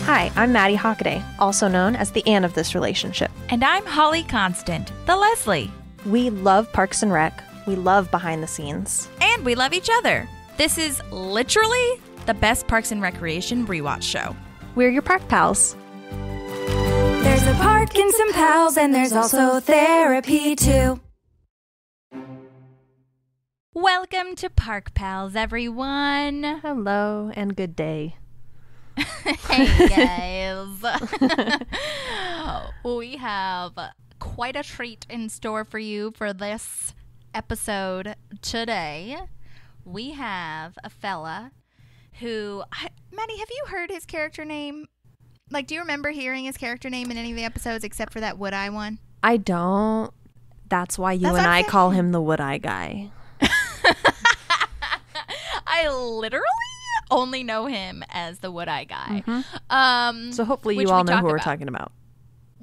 Hi, I'm Maddie Hockaday, also known as the Anne of this relationship. And I'm Holly Constant, the Leslie. We love Parks and Rec. We love behind the scenes. And we love each other. This is literally the best Parks and Recreation rewatch show. We're your park pals. There's a park and some pals, and there's also therapy too. Welcome to Park Pals, everyone. Hello and good day. Hey, guys. We have quite a treat in store for you for this episode today. We have a fella who... Maddie, have you heard his character name? Like, do you remember hearing his character name in any of the episodes except for that Wood-Eye one? I don't. That's why you and I call him the Wood-Eye guy. I literally only know him as the Wood-Eye guy. Mm-hmm. So hopefully you all know who we're talking about.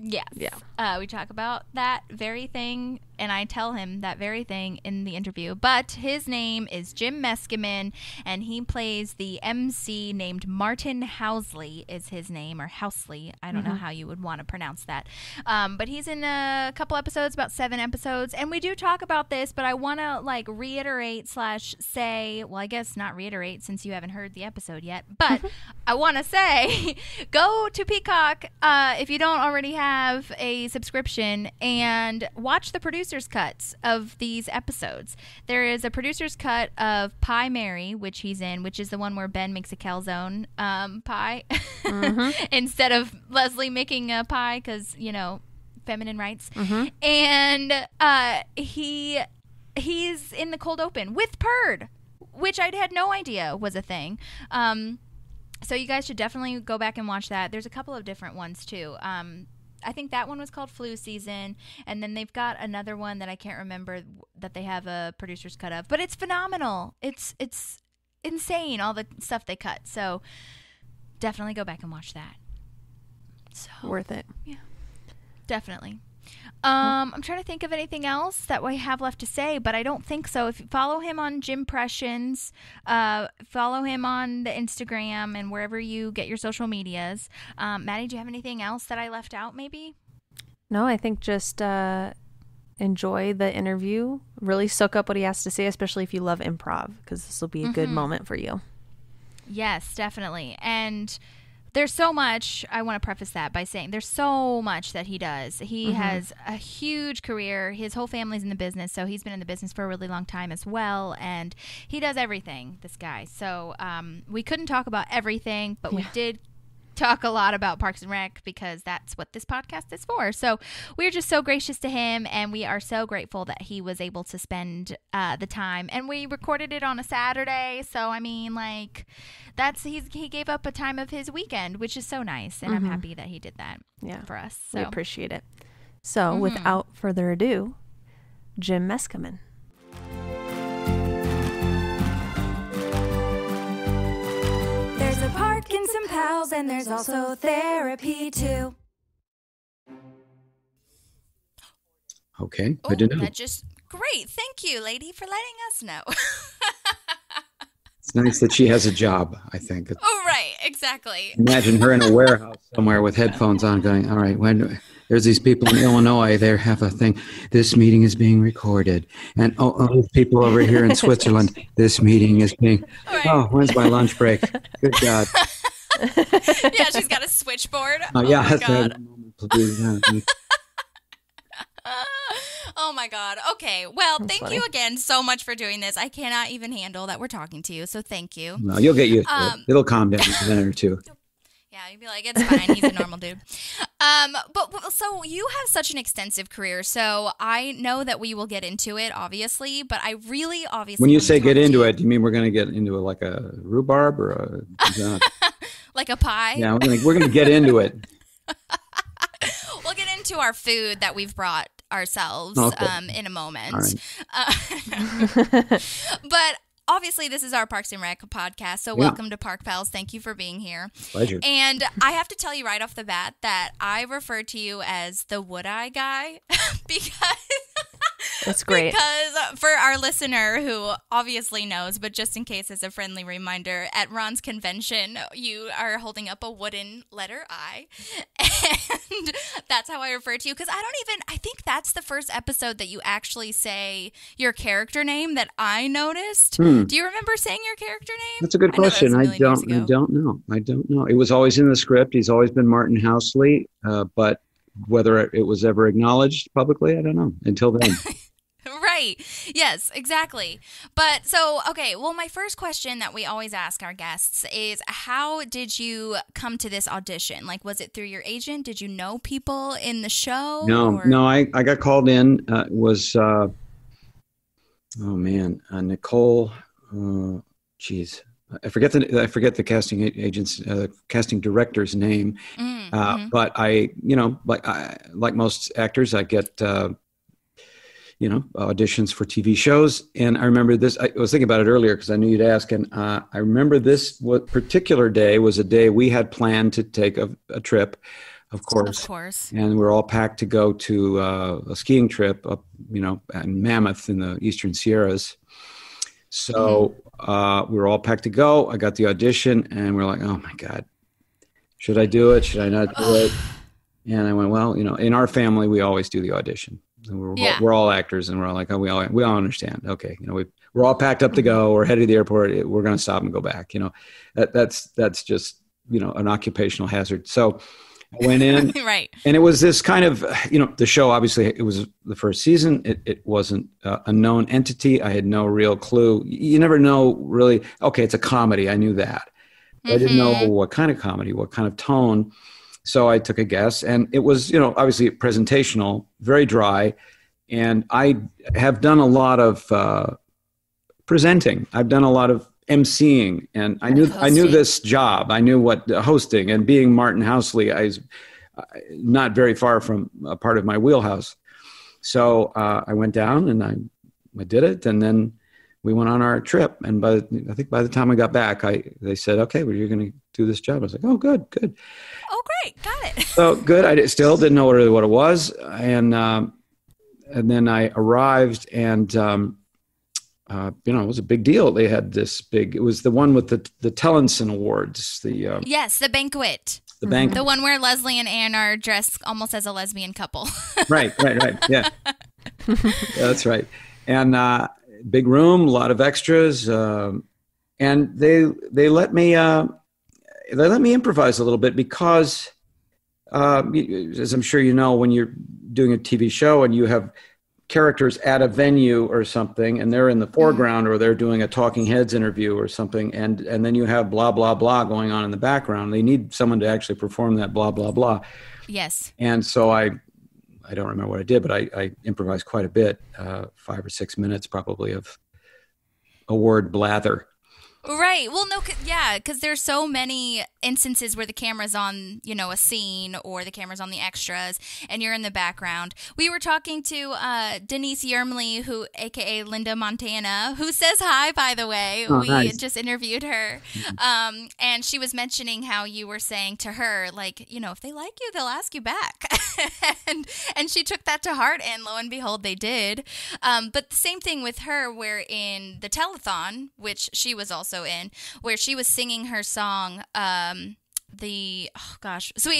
Yes. Yeah. We talk about that very thing, and I tell him that very thing in the interview. But his name is Jim Meskimen, and he plays the MC named Martin Housley is his name, or Housley. I don't know how you would want to pronounce that. But he's in a couple episodes, about 7 episodes, and we do talk about this, but I want to reiterate / say, well, I guess not reiterate since you haven't heard the episode yet, but I want to say go to Peacock if you don't already have a subscription and watch the producer's cuts of these episodes. There is a producer's cut of Pie Mary, which he's in, which is the one where Ben makes a calzone pie instead of Leslie making a pie because, you know, feminine rights. And he's in the cold open with Purd, which I had no idea was a thing. So you guys should definitely go back and watch that. There's a couple of different ones too. I think that one was called Flu Season, and then they've got another one that I can't remember that they have a producer's cut of, but it's phenomenal. It's insane, all the stuff they cut. So definitely go back and watch that. So worth it. Yeah, definitely. I'm trying to think of anything else that we have left to say, but I don't think so. If you follow him on Jimpressions, follow him on the Instagram and wherever you get your social medias. Maddie, do you have anything else that I left out maybe? No, I think just enjoy the interview. Really soak up what he has to say, especially if you love improv, because this will be a good moment for you. Yes, definitely. And there's so much, I want to preface that by saying there's so much that he does. He has a huge career. His whole family's in the business, so he's been in the business for a really long time as well. And he does everything, this guy. So we couldn't talk about everything, but we did talk a lot about Parks and Rec because that's what this podcast is for. So we're just so gracious to him, and we are so grateful that he was able to spend the time. And we recorded it on a Saturday, so I mean, he gave up a time of his weekend, which is so nice, and I'm happy that he did that for us. So. We appreciate it. So without further ado, Jim Meskimen. There's a park and some pals, and there's also therapy too. Okay, good to know. That just great. Thank you, lady, for letting us know. It's nice that she has a job, I think. Oh, right, exactly. Imagine her in a warehouse somewhere with headphones on going, all right, when there's these people in Illinois, they have a thing. This meeting is being recorded. And there's people over here in Switzerland, this meeting is being, when's my lunch break? Good God. Yeah, she's got a switchboard. Oh yeah, my God. Please. Oh my God. Okay. Well, That's thank funny. you again so much for doing this. I cannot even handle that we're talking to you, so thank you. No, you'll get used to it. It'll calm down in a minute or two. Yeah, you'd be like, it's fine. He's a normal dude. But so you have such an extensive career, so I know that we will get into it, obviously, but I really obviously When you want to say talk get to into you. it, do you mean we're going to get into like a rhubarb or a... Like a pie? Yeah, we're going to get into it. We'll get into our food that we've brought ourselves in a moment. All right. But obviously this is our Parks and Rec podcast, so welcome to Park Pals. Thank you for being here. Pleasure. And I have to tell you right off the bat that I refer to you as the Wood-Eye guy because That's great. Because for our listener who obviously knows, but just in case as a friendly reminder, at Ron's convention, you are holding up a wooden letter I. And that's how I refer to you. Because I think that's the first episode that you actually say your character name that I noticed. Do you remember saying your character name? That's a good question. I don't know. I don't know. It was always in the script. He's always been Martin Housley, but whether it was ever acknowledged publicly, I don't know until then. Right. Yes, exactly. But so, okay, well, my first question that we always ask our guests is, how did you come to this audition? Like, was it through your agent? Did you know people in the show? No, I got called in. Nicole, I forget the casting agent's casting director's name. But like most actors, I get auditions for TV shows. And I remember this, I was thinking about it earlier because I knew you'd ask. And I remember this particular day was a day we had planned to take a trip, of course. And we're all packed to go to a skiing trip up, in Mammoth in the Eastern Sierras. So we were all packed to go. I got the audition and we're like, oh my God, should I do it? Should I not do it? And I went, well, in our family, we always do the audition. We're all actors, and we're all like, oh, we all understand. Okay, we're all packed up to go. We're headed to the airport. We're going to stop and go back. That's just an occupational hazard. So I went in, right, and it was this kind of the show. Obviously, it was the first season. It wasn't a known entity. I had no real clue. You never know really. Okay, it's a comedy. I knew that. I didn't know what kind of comedy, what kind of tone. So I took a guess, and it was, obviously presentational, very dry. And I have done a lot of presenting. I've done a lot of emceeing, and I knew this job. I knew what hosting and being Martin Housley, I was not very far from a part of my wheelhouse. So I went down and I did it, and then we went on our trip. And I think by the time I got back, they said, okay, well, you're going to do this job. I was like, oh, good. Oh, great. Got it. So good. I still didn't know really what it was. And then I arrived and, it was a big deal. They had it was the one with the Tellenson Awards. Yes, the banquet. The banquet. The one where Leslie and Anne are dressed almost as a lesbian couple. Right. Yeah. That's right. And big room, a lot of extras. And they let me improvise a little bit because, as I'm sure you know, when you're doing a TV show and you have characters at a venue or something, and they're in the foreground or they're doing a Talking Heads interview or something, and then you have blah, blah, blah going on in the background. They need someone to actually perform that blah, blah, blah. Yes. And so I don't remember what I did, but I improvised quite a bit, 5 or 6 minutes probably of a word blather. Right. Well, no, because there's so many instances where the camera's on, a scene or the camera's on the extras and you're in the background. We were talking to Denise Yermley, aka Linda Montana, who says hi, by the way. Oh, we nice. just interviewed her. And she was mentioning how you were saying to her, like, if they like you, they'll ask you back. and she took that to heart, and lo and behold, they did. But the same thing with her, where in the telethon, which she was also in, where she was singing her song, Sweet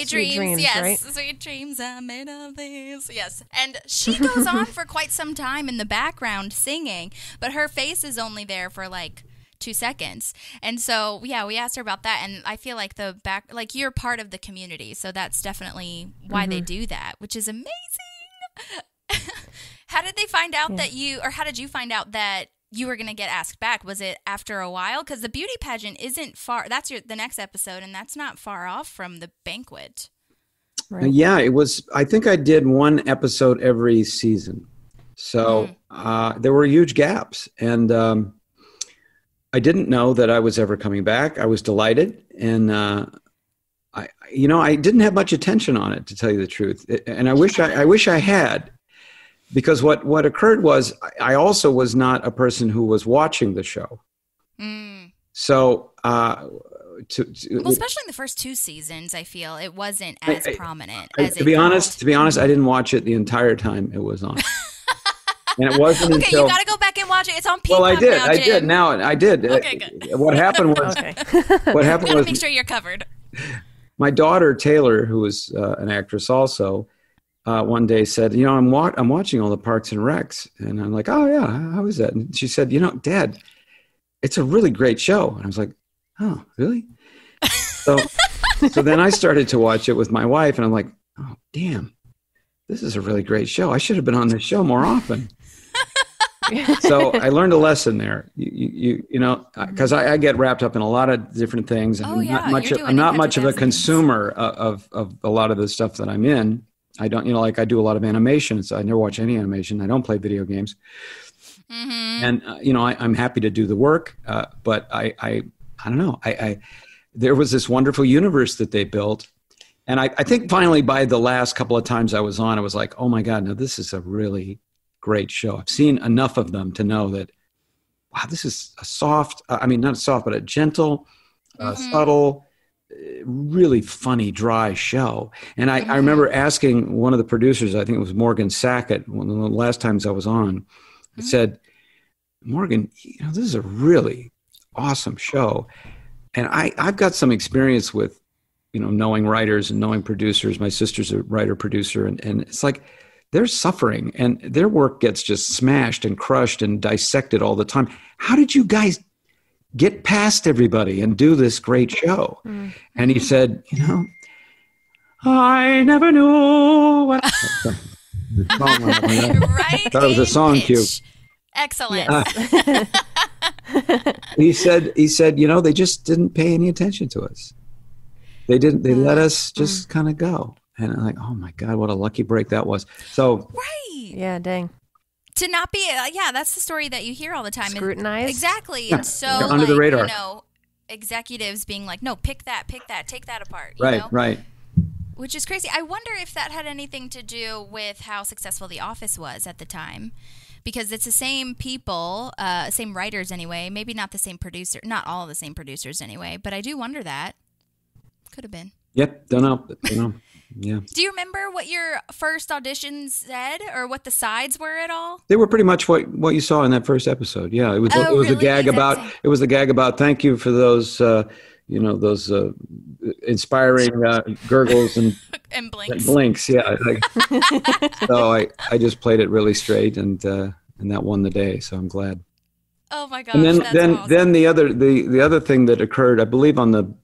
Dreams, yes, right? Sweet Dreams are made of these, yes. And she goes on for quite some time in the background singing, but her face is only there for like 2 seconds. And so, we asked her about that, and I feel like you're part of the community, so that's definitely why they do that, which is amazing. How did they find out how did you find out that you were going to get asked back? Was it after a while? Because the beauty pageant isn't far. That's the next episode, and that's not far off from the banquet. Right. Yeah, it was. I think I did one episode every season. So there were huge gaps. And I didn't know that I was ever coming back. I was delighted. And I didn't have much attention on it, to tell you the truth. And I wish I had. Because what occurred was I also was not a person who was watching the show. So, especially in the first 2 seasons, I feel it wasn't as prominent as to be honest, I didn't watch it the entire time it was on. And it wasn't okay, until... you got to go back and watch it. It's on Peacock Well, I did. now, Jim. I did. Okay, good. What happened was... Okay. What happened was... Make sure you're covered. My daughter, Taylor, who was an actress also, one day said, I'm watching all the Parks and Recs. And I'm like, oh, yeah, how is that? And she said, Dad, it's a really great show. And I was like, oh, really? So then I started to watch it with my wife, and I'm like, oh, damn, this is a really great show. I should have been on this show more often. So I learned a lesson there, because I get wrapped up in a lot of different things. And I'm not much of a consumer of a lot of the stuff that I'm in. I don't, I do a lot of animation. So I never watch any animation. I don't play video games. Mm-hmm. And, I'm happy to do the work. But I don't know. There was this wonderful universe that they built. And I think finally by the last couple of times I was on, I was like, oh my God, no, this is a really great show. I've seen enough of them to know that, wow, this is a soft, not soft, but a gentle, subtle, really funny, dry show. And I remember asking one of the producers, I think it was Morgan Sackett, one of the last times I was on, I said, Morgan, this is a really awesome show. And I've got some experience with, knowing writers and knowing producers. My sister's a writer-producer, and it's like they're suffering, and their work gets just smashed and crushed and dissected all the time. How did you guys get past everybody and do this great show? Mm-hmm. And he said, I never knew what... Right. That was a song cue. Excellent. He said, they just didn't pay any attention to us. They didn't. They let us just kind of go. And I'm like, oh my God, what a lucky break that was. So right. Yeah, dang. To not be, that's the story that you hear all the time. Scrutinized. Exactly. Yeah. And so under the radar. Executives being like, no, pick that, take that apart. Right. Which is crazy. I wonder if that had anything to do with how successful The Office was at the time. Because it's the same people, same writers anyway. Maybe not the same producer, not all the same producers anyway. But I do wonder that. Could have been. Yep. Don't know. Yeah. Do you remember what your first auditions said, or what the sides were at all? They were pretty much what you saw in that first episode. Yeah. It was. It was really? a gag about. It was the gag about. Thank you for those. Those inspiring gurgles and blinks. Yeah. So I just played it really straight, and that won the day. So I'm glad. Oh my gosh! And then awesome. the other thing that occurred, I believe, on the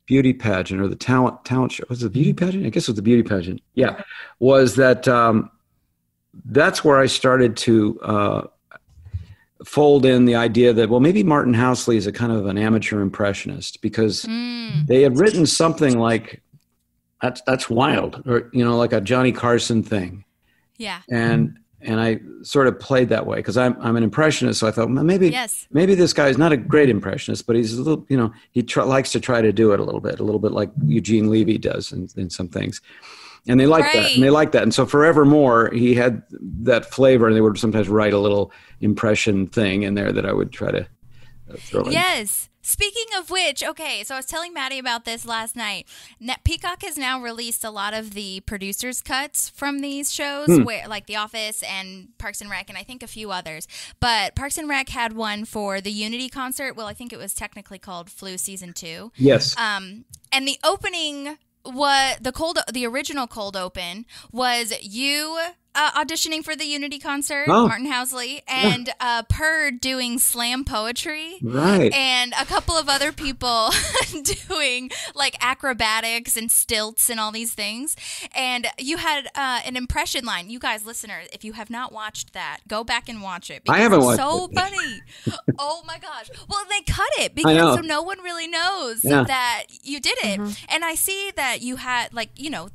beauty pageant or the talent show, was it the beauty pageant? I guess it was the beauty pageant. Yeah, was that that's where I started to fold in the idea that, well, maybe Martin Housley is a kind of an amateur impressionist, because they had written something like that's wild, or like a Johnny Carson thing. Yeah. And I sort of played that way because I'm an impressionist. So I thought, well, maybe this guy is not a great impressionist, but he's a little, he likes to try to do it a little bit like Eugene Levy does in some things. And they like that. And so forevermore, he had that flavor, and they would sometimes write a little impression thing in there that I would try to throw in. Yes. Speaking of which, okay, so I was telling Maddie about this last night. Peacock has now released a lot of the producers' cuts from these shows, where like The Office and Parks and Rec, and I think a few others. But Parks and Rec had one for the Unity concert. Well, I think it was technically called Flu Season 2. Yes. And the opening, the original cold open was you auditioning for the Unity concert, Martin Housley, and Purd doing slam poetry, right, and a couple of other people doing like acrobatics and stilts and all these things. And you had an impression line. You guys, listeners, if you have not watched that, go back and watch it. I haven't watched it. So funny. Oh my gosh. Well, they cut it because so no one really knows that you did it. Mm-hmm. And I see that you had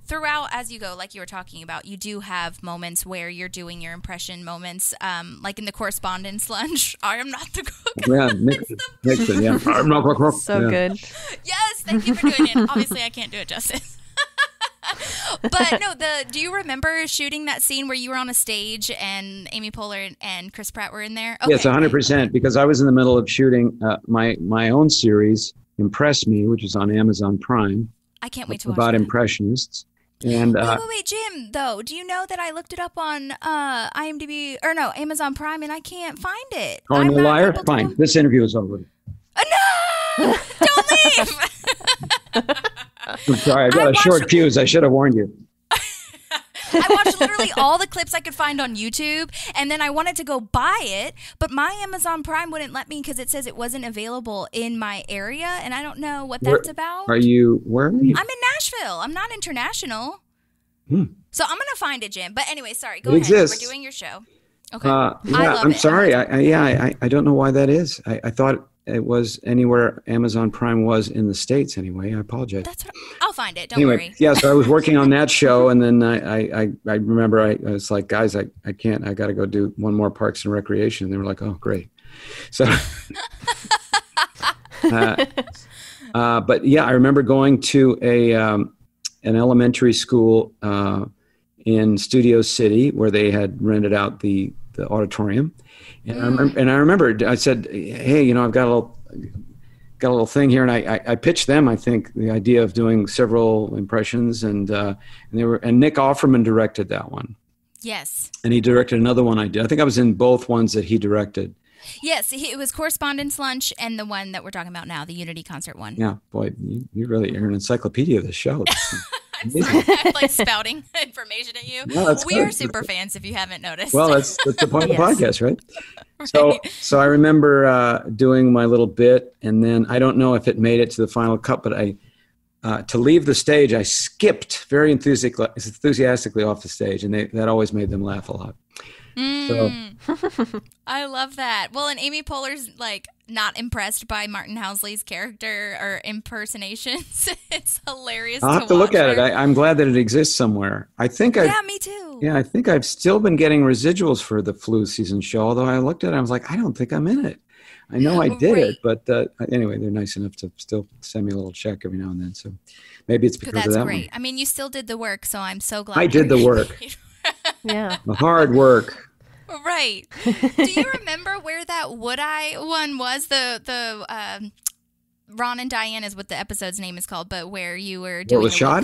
throughout as you go, like you were talking about, you do have moments where you're doing your impression moments, like in the correspondence lunch. I am not the cook. Yeah, Nixon, yeah. I'm not the cook. So good. Yes, thank you for doing it. Obviously, I can't do it justice. But no, do you remember shooting that scene where you were on a stage and Amy Poehler and Chris Pratt were in there? Okay. Yes, 100%, because I was in the middle of shooting my own series, Impress Me, which is on Amazon Prime. I can't wait to watch about that. impressionists. And wait, Jim, though, do you know that I looked it up on IMDb, or no, Amazon Prime, and I can't find it? oh, I'm no, not liar. able to- Fine. This interview is over. No! Don't leave! I'm sorry. I got a short fuse. I should have warned you. I watched literally all the clips I could find on YouTube, and then I wanted to go buy it, but my Amazon Prime wouldn't let me because it says it wasn't available in my area, and I don't know what that's about. Where are you? I'm in Nashville. I'm not international. So I'm going to find it, Jim. But anyway, sorry. Go ahead. Exists. We're doing your show. Okay. I'm sorry. I don't know why that is. I thought it was anywhere Amazon Prime was in the States anyway. I apologize. I'll find it. Don't worry. Yeah, so I was working on that show, and then I remember I was like, guys, I can't. I got to go do one more Parks and Recreation. And they were like, oh, great. So, but yeah, I remember going to an elementary school in Studio City where they had rented out the auditorium. And I remember I said, hey, I've got a little thing here, and I pitched them, I think, the idea of doing several impressions, and Nick Offerman directed that one. Yes. And he directed another one I did. I think I was in both ones that he directed. Yes, it was Correspondence Lunch and the one that we're talking about now, the Unity concert one. Yeah, boy, you're an encyclopedia of the show. I'm sorry, I'm like spouting information at you. No, we are super fans, if you haven't noticed. Well, that's the point of the podcast, right? So I remember doing my little bit, and then I don't know if it made it to the final cut, but to leave the stage, I skipped very enthusiastically off the stage, and that always made them laugh a lot. So. I love that. Well, and Amy Poehler's like not impressed by Martin Housley's character or impersonations. It's hilarious. I'll have to look at it. I'm glad that it exists somewhere. I think yeah, me too. Yeah, I think I've still been getting residuals for the flu season show. Although I looked at it, I was like, I don't think I'm in it. I know I did it, but anyway, they're nice enough to still send me a little check every now and then. So maybe it's because of that. That's great. I mean, you still did the work, so I'm so glad. I did the work. Yeah, the hard work. Right. Do you remember where that Would I one was? The Ron and Diane is what the episode's name is called, but where you were doing was shot?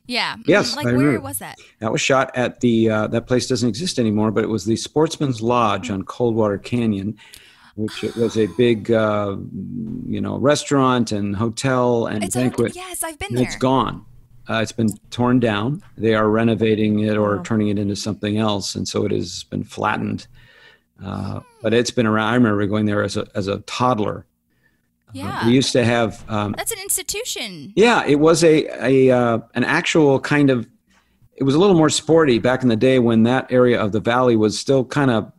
Yeah. Yes. Like, where was that? That was shot at the that place doesn't exist anymore, but it was the Sportsman's Lodge on Coldwater Canyon, which was a big restaurant and hotel and banquet. Yes, I've been there. It's gone. It's been torn down. They are renovating it or turning it into something else, and so it has been flattened. But it's been around. I remember going there as a toddler. Yeah, we used to have. That's an institution. Yeah, it was an actual kind of. It was a little more sporty back in the day when that area of the valley was still kind of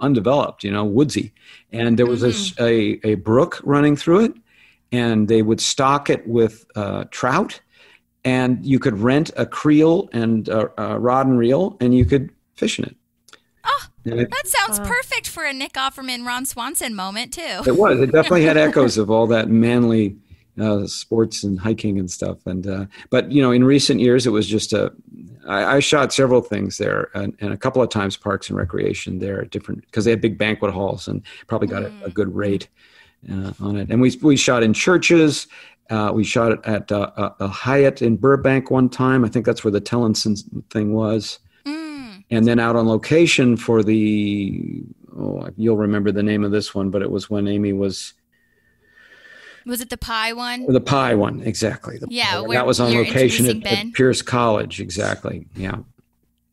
undeveloped, woodsy, and there was a brook running through it, and they would stock it with trout. And you could rent a creel and a rod and reel, and you could fish in it. Oh, that sounds perfect for a Nick Offerman, Ron Swanson moment, too. It was. It definitely had echoes of all that manly sports and hiking and stuff. And but, in recent years, it was just I shot several things there, and a couple of times Parks and Recreation there, because they had big banquet halls and probably got a good rate on it. And we shot in churches. We shot it at a Hyatt in Burbank one time. I think that's where the Tellinson thing was. And then out on location for you'll remember the name of this one, but it was when Amy was... Was it the pie one? The pie one, exactly. That was on location at Pierce College, exactly, yeah.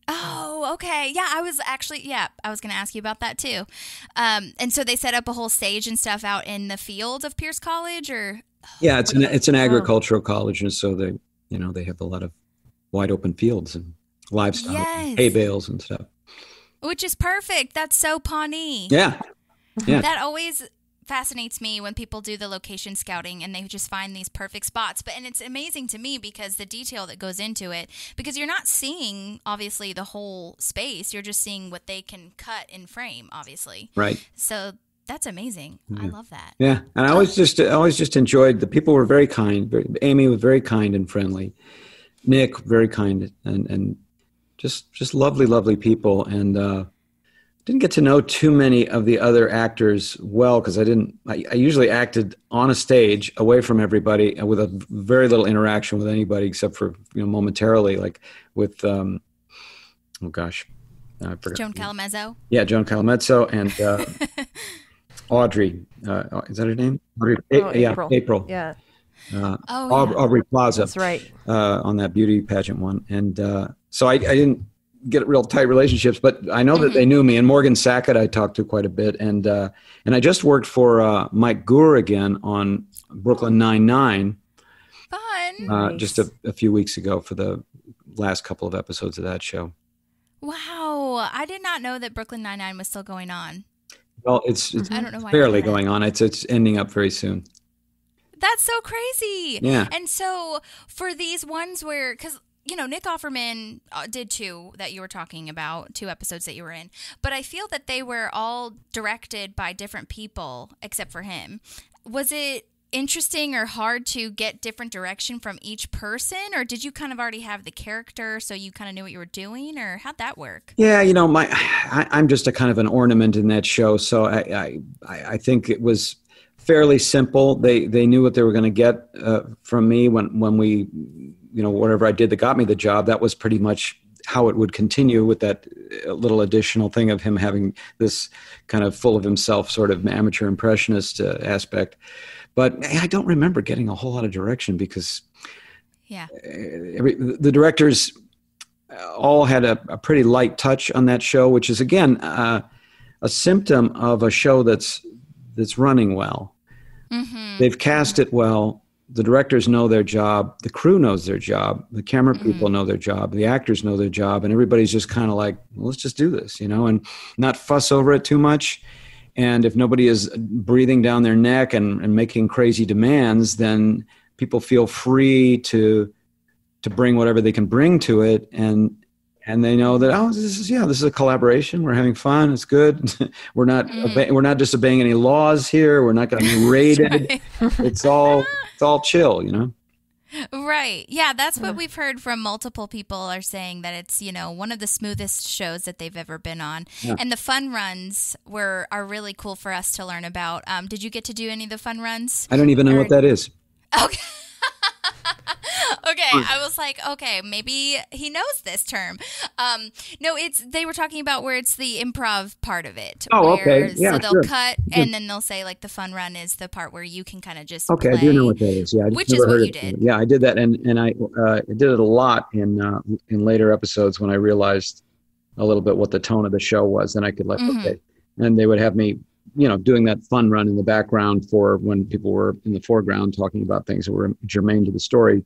Oh, okay. Yeah, I was going to ask you about that too. And so they set up a whole stage and stuff out in the field of Pierce College, or... Yeah, it's an agricultural college, and so they have a lot of wide open fields and livestock, and hay bales and stuff. Which is perfect. That's so Pawnee. Yeah. That always fascinates me when people do the location scouting and they just find these perfect spots. And it's amazing to me because the detail that goes into it, because you're not seeing obviously the whole space, you're just seeing what they can cut in frame, obviously. Right. So that's amazing. I love that. Yeah, and I always just enjoyed the people were very kind. Amy was very kind and friendly. Nick very kind and just lovely people, and didn't get to know too many of the other actors well because I usually acted on a stage away from everybody and with a very little interaction with anybody except for, momentarily, like with, I forgot. Joan Calamezzo. Yeah, Joan Calamezzo and Audrey. Is that her name? Audrey, April. Yeah. Aubrey Plaza. That's right. On that beauty pageant one. And so I didn't get real tight relationships, but I know that they knew me. And Morgan Sackett I talked to quite a bit. And I just worked for Mike Gour again on Brooklyn Nine-Nine. Fun. Nice. Just a few weeks ago for the last couple of episodes of that show. Wow. I did not know that Brooklyn Nine-Nine was still going on. Well, it's I don't know why barely going on. It's ending up very soon. That's so crazy. Yeah. And so for these ones where, because, Nick Offerman did 2 that you were talking about, 2 episodes that you were in. But I feel that they were all directed by different people except for him. Was it interesting or hard to get different direction from each person? Or did you kind of already have the character so you kind of knew what you were doing? Or how'd that work? Yeah, I'm just a kind of an ornament in that show. So I think it was fairly simple. They knew what they were going to get from me when we, whatever I did that got me the job. That was pretty much how it would continue with that little additional thing of him having this kind of full of himself sort of amateur impressionist aspect. But I don't remember getting a whole lot of direction because the directors all had a pretty light touch on that show, which is, again, a symptom of a show that's running well. Mm-hmm. They've cast it well. The directors know their job. The crew knows their job. The camera people know their job. The actors know their job. And everybody's just kind of like, well, let's just do this, and not fuss over it too much. And if nobody is breathing down their neck and making crazy demands, then people feel free to bring whatever they can bring to it. And they know that, this is a collaboration. We're having fun. It's good. We're not disobeying any laws here. We're not going to be raided. It's all chill, Right. Yeah, that's what we've heard from multiple people are saying, that it's, one of the smoothest shows that they've ever been on. Yeah. And the fun runs are really cool for us to learn about. Did you get to do any of the fun runs? I don't even know what that is. Okay. Okay, I was like, okay, maybe he knows this term. No, they were talking about where it's the improv part of it. Oh, okay. Yeah, so they'll cut, and then they'll say, like, the fun run is the part where you can kind of just play. I do know what that is. Yeah, which is what you did. Yeah, I did that, and I did it a lot in later episodes when I realized a little bit what the tone of the show was, and I could okay. And they would have me, doing that fun run in the background for when people were in the foreground talking about things that were germane to the story.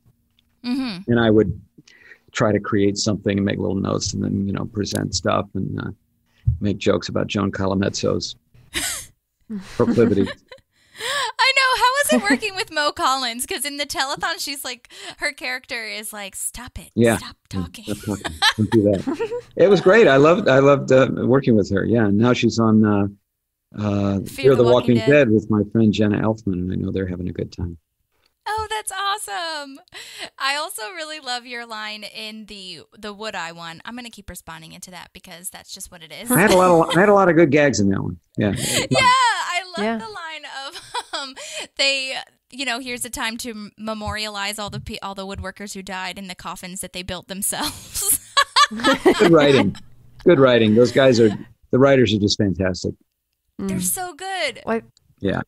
Mm-hmm. And I would try to create something and make little notes and then, present stuff and make jokes about Joan Calamezzo's proclivity. I know. How is it working with Mo Collins? Because in the telethon, she's like, her character is like, stop it. Yeah. Stop talking. Stop talking. Don't do that. It was great. I loved working with her. Yeah. And now she's on Fear the Walking Dead with my friend Jenna Elfman. And I know they're having a good time. Oh, that's awesome. I also really love your line in the Would I one. I'm going to keep responding into that because that's just what it is. I had a lot of good gags in that one. Yeah. Yeah, I love the line of they, here's a time to memorialize all the woodworkers who died in the coffins that they built themselves. Good writing. Good writing. Those guys the writers are just fantastic. They're so good. Yeah.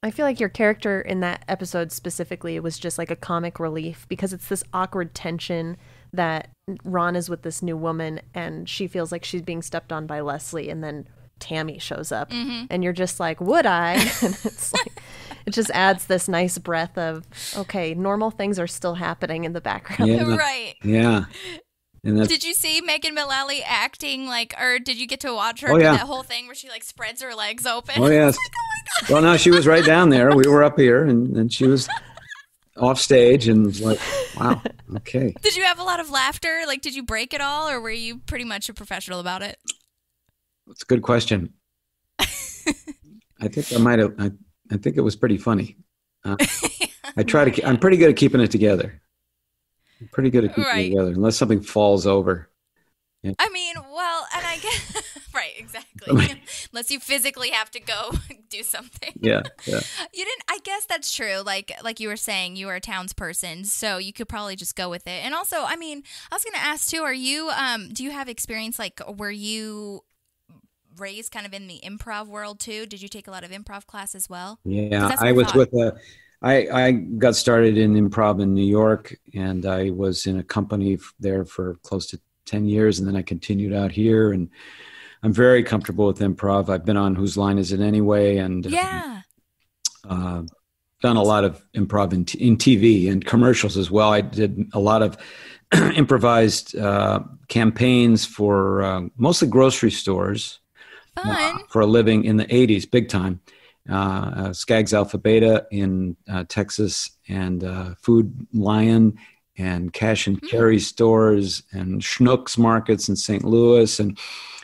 I feel like your character in that episode specifically was just like a comic relief because it's this awkward tension that Ron is with this new woman and she feels like she's being stepped on by Leslie, and then Tammy shows up and you're just like, would I? And it's like, it just adds this nice breath of, okay, normal things are still happening in the background. Yeah. Right. Yeah. Did you see Megan Mullally acting or did you get to watch her do that whole thing where she like spreads her legs open? Oh, yes. Like, oh my God. Well, no, she was right down there. We were up here and she was off stage and was like, wow, okay. Did you have a lot of laughter? Like, did you break it all or were you pretty much a professional about it? That's a good question. I think I might have, I think it was pretty funny. I'm pretty good at keeping it together. I'm pretty good at keeping it together, unless something falls over. Yeah. I mean, well, and I guess, right, Exactly. Unless you physically have to go do something. Yeah. You didn't. I guess that's true. Like you were saying, you were a townsperson, so you could probably just go with it. And also, I mean, I was going to ask too. Are you? Do you have experience? Like, were you raised kind of in the improv world too? Did you take a lot of improv class as well? Yeah, I was with I got started in improv in New York, and I was in a company there for close to 10 years, and then I continued out here, and I'm very comfortable with improv. I've been on Whose Line Is It Anyway, and done a lot of improv in TV and commercials as well. I did a lot of improvised campaigns for mostly grocery stores for a living in the 80s, big time. Skaggs Alpha Beta in Texas, and Food Lion and Cash and Carry stores and Schnucks markets in St. Louis, and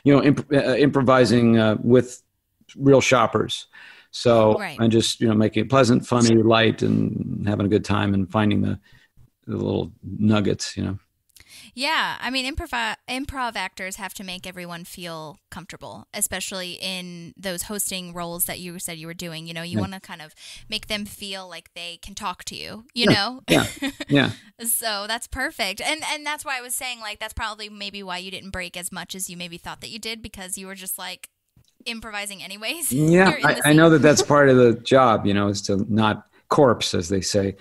improvising with real shoppers. So I'm just making it pleasant, funny, light, and having a good time and finding the little nuggets. Yeah, I mean, improv actors have to make everyone feel comfortable, especially in those hosting roles that you said you were doing. You want to kind of make them feel like they can talk to you, know? Yeah. So that's perfect. And that's why I was saying, like, that's probably maybe why you didn't break as much as you maybe thought that you did, because you were just, like, improvising anyways. Yeah, I know that's part of the job, is to not corpse, as they say.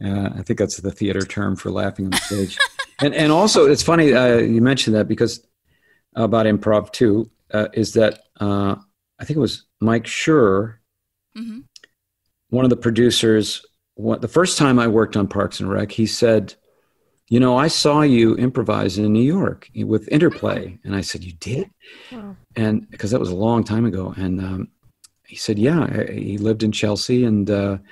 I think that's the theater term for laughing on the stage. And also, it's funny you mentioned that, because about improv too, is that I think it was Mike Schur, one of the producers. The first time I worked on Parks and Rec, he said, I saw you improvise in New York with Interplay. And I said, you did? Wow. And because that was a long time ago. And he said, yeah, he lived in Chelsea, and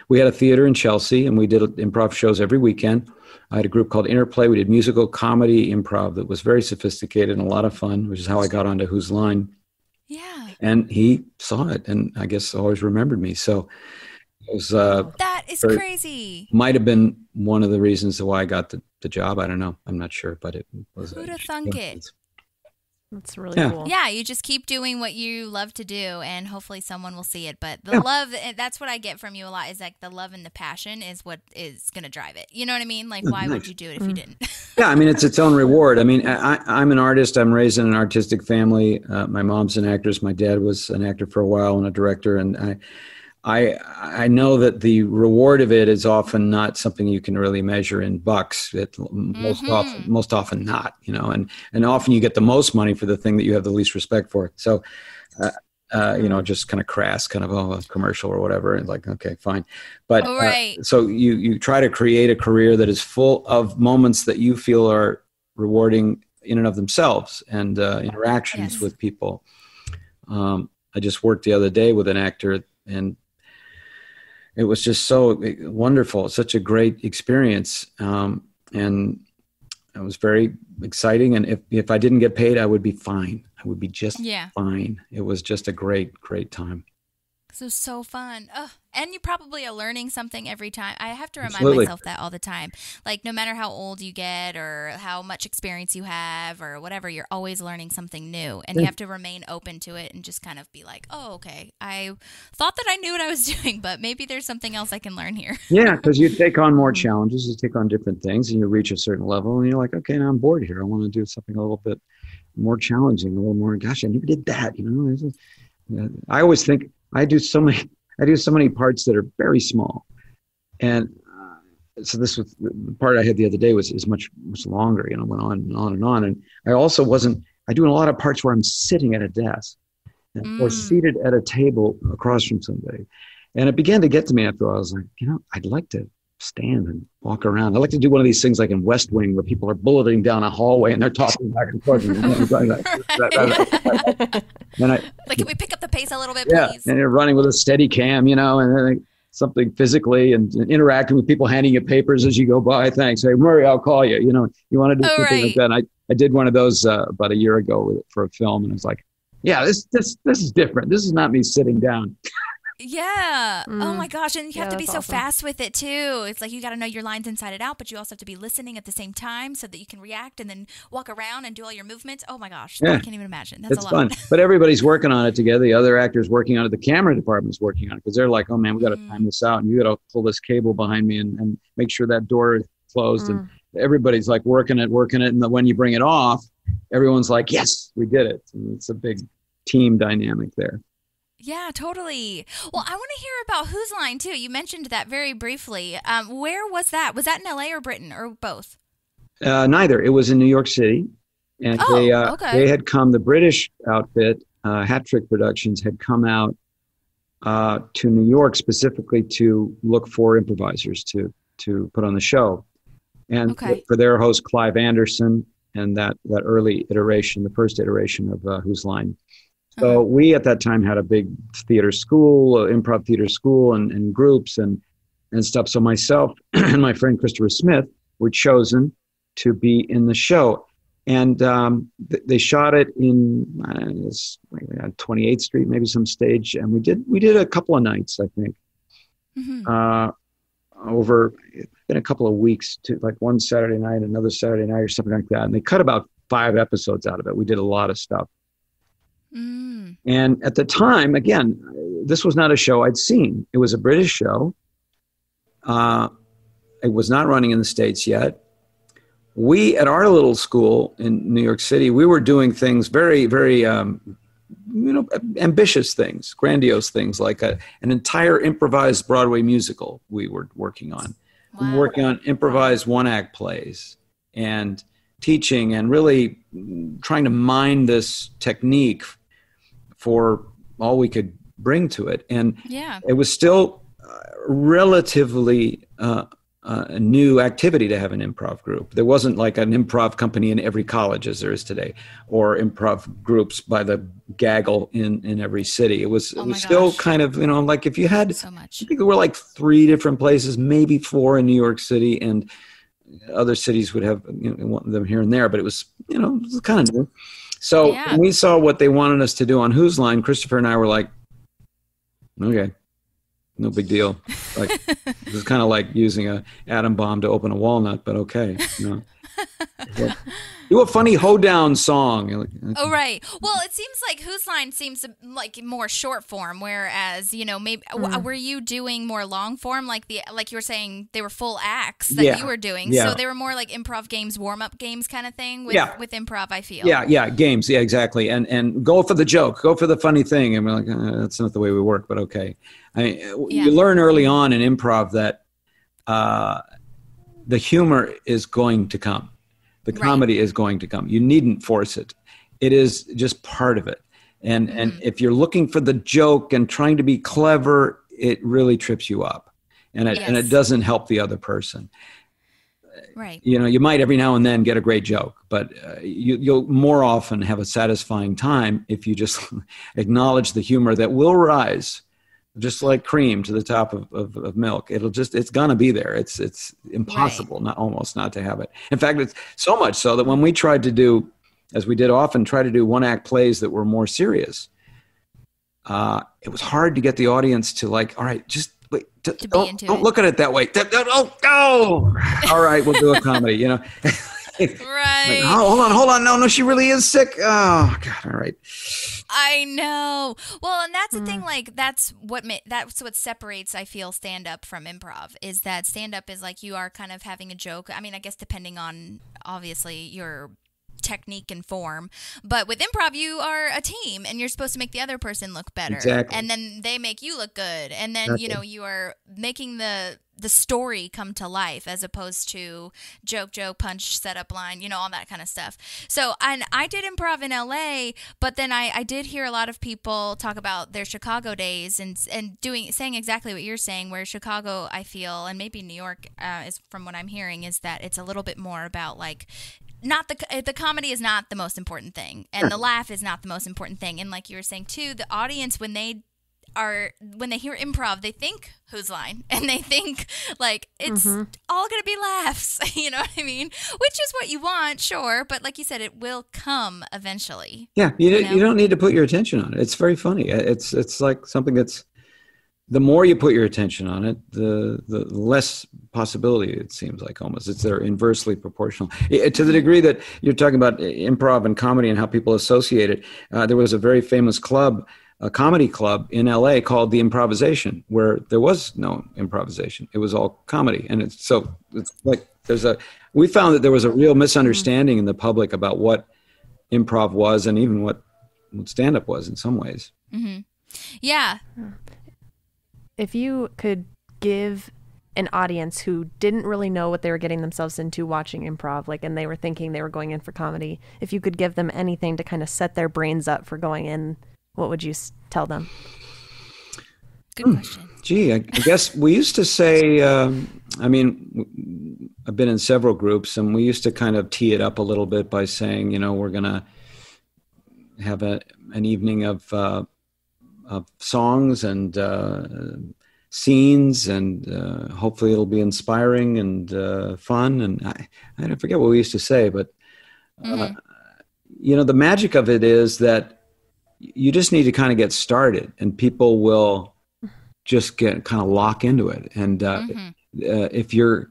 we had a theater in Chelsea, and we did improv shows every weekend. I had a group called Interplay. We did musical comedy improv that was very sophisticated and a lot of fun, which is how I got onto Whose Line. Yeah. And he saw it, and I guess always remembered me. So it was that is crazy. Might have been one of the reasons why I got the job. I don't know. I'm not sure, but it was. Who'd have thunk it? That's really cool. Yeah, you just keep doing what you love to do, and hopefully someone will see it. But the love, that's what I get from you a lot, is like the love and the passion is what is going to drive it. You know what I mean? Like, why would you do it if you didn't? Yeah, I mean, it's its own reward. I mean, I'm an artist. I'm raised in an artistic family. My mom's an actress. My dad was an actor for a while and a director. And I know that the reward of it is often not something you can really measure in bucks. Most often not, and often you get the most money for the thing that you have the least respect for. So, just kind of crass, kind of a commercial or whatever. And like, okay, fine. But so you try to create a career that is full of moments that you feel are rewarding in and of themselves, and interactions with people. I just worked the other day with an actor, and it was just so wonderful, such a great experience, and it was very exciting. And if I didn't get paid, I would be fine. I would be just fine. It was just a great, great time. So fun. Ugh. And you probably are learning something every time. I have to remind myself that all the time. Like, no matter how old you get or how much experience you have or whatever, you're always learning something new. And you have to remain open to it and just kind of be like, oh, okay, I thought that I knew what I was doing, but maybe there's something else I can learn here. Yeah, because you take on more challenges, you take on different things, and you reach a certain level, and you're like, okay, now I'm bored here. I want to do something a little bit more challenging, a little more, gosh, I never did that. I always think I do so many parts that are very small. And so this was the part I had the other day is much longer, went on and on and on. And I also I do a lot of parts where I'm sitting at a desk or seated at a table across from somebody. And it began to get to me after a while. I was like, I'd like to stand and walk around. I like to do one of these things like in West Wing where people are bulleting down a hallway and they're talking back and forth. Can we pick up the pace a little bit, please? And you're running with a steady cam, and then something physically and interacting with people, handing you papers as you go by. Thanks. Hey, Murray, I'll call you. You want to do something like that. And I did one of those about a year ago for a film, and I was like, yeah, this is different. This is not me sitting down. Yeah. Oh my gosh. And you have to be so awesome. fast with it too. It's like you got to know your lines inside and out, but you also have to be listening at the same time so that you can react and then walk around and do all your movements. Oh my gosh. Yeah. I can't even imagine. That's It's a lot. fun. But everybody's working on it together. The other actors working on it. The camera department's working on it because they're like, oh man, we got to time this out. And you got to pull this cable behind me and make sure that door is closed. And everybody's like working it. And when you bring it off, everyone's like, yes, we did it. And it's a big team dynamic there. Yeah, totally. Well, I want to hear about Whose Line too. You mentioned that very briefly. Where was that? Was that in LA or Britain or both? Neither. It was in New York City. And they had come, the British outfit, Hat Trick Productions, had come out to New York specifically to look for improvisers to put on the show. And for their host, Clive Anderson, and that early iteration, the first iteration of Whose Line. So we at that time had a big theater school, improv theater school and groups and stuff. So myself and my friend Christopher Smith were chosen to be in the show. And they shot it in 28th Street, maybe some stage. And we did a couple of nights, I think, over in a couple of weeks, to like one Saturday night, another Saturday night or something like that. And they cut about 5 episodes out of it. We did a lot of stuff. And at the time, again, this was not a show I'd seen. It was a British show. It was not running in the States yet. We, at our little school in New York City, we were doing things very, very, ambitious things, grandiose things, like an entire improvised Broadway musical we were working on. Wow. We were working on improvised one-act plays and teaching and really trying to mine this technique for all we could bring to it. And it was still relatively a new activity to have an improv group. There wasn't like an improv company in every college as there is today, or improv groups by the gaggle in every city. It was still kind of, like if you had, so much. I think there were like 3 different places, maybe 4 in New York City, and other cities would have them here and there, but it was, it was kind of new. So when we saw what they wanted us to do on Whose Line, Christopher and I were like, okay, no big deal. Like it was kind of like using an atom bomb to open a walnut, but okay. Do a funny hoedown song. Oh, right. Well, it seems like Whose Line seems like more short form, whereas, maybe were you doing more long form, like you were saying they were full acts that you were doing. Yeah. So they were more like improv games, warm-up games kind of thing with improv, I feel. Yeah, games. Yeah, exactly. And go for the joke, go for the funny thing. And we're like, that's not the way we work, but okay. You learn early on in improv that the humor is going to come. The comedy is going to come. You needn't force it. It is just part of it. And if you're looking for the joke and trying to be clever, it really trips you up. And it doesn't help the other person. Right. You might every now and then get a great joke, but you'll more often have a satisfying time if you just acknowledge the humor that will rise, just like cream to the top of milk. It's gonna be there. It's impossible, not to have it. In fact, it's so much so that when we tried to do, as we did often, try to do one-act plays that were more serious, it was hard to get the audience to like, all right, just wait, don't look at it that way. All right, we'll do a comedy, Right. Like, oh, hold on. No, she really is sick. Oh, God. All right. I know. Well, and that's the thing. Like, that's what separates, I feel, stand-up from improv, is that stand-up is like you are kind of having a joke. I mean, I guess depending on, obviously, your technique and form, but with improv you are a team and you're supposed to make the other person look better. Exactly. And then they make you look good, and then you are making the story come to life as opposed to joke, punch, setup line, all that kind of stuff. So, and I did improv in LA, but then I did hear a lot of people talk about their Chicago days and saying exactly what you're saying, where Chicago, I feel, and maybe New York is, from what I'm hearing, is that it's a little bit more about like, not the comedy is not the most important thing, and the laugh is not the most important thing. And like you were saying too, the audience, when they hear improv, they think Whose Line, and they think like it's all gonna be laughs. You know what I mean? Which is what you want, sure, but like you said, it will come eventually. Yeah, you don't need to put your attention on it. It's very funny. It's like something that's the more you put your attention on it, the less possibility it seems like almost. They're inversely proportional. To the degree that you're talking about improv and comedy and how people associate it, there was a very famous club, a comedy club in LA called The Improvisation, where there was no improvisation. It was all comedy. And it's like we found that there was a real misunderstanding in the public about what improv was and even what stand-up was in some ways. Mm-hmm. Yeah. If you could give an audience who didn't really know what they were getting themselves into watching improv, like, and they were thinking they were going in for comedy, if you could give them anything to kind of set their brains up for going in, what would you tell them? Good question. Gee, I guess we used to say, I've been in several groups, and we used to kind of tee it up a little bit by saying, we're going to have an evening of songs and scenes, and hopefully it'll be inspiring and fun. And I forget what we used to say, but the magic of it is that you just need to kind of get started, and people will just get kind of lock into it. And if you're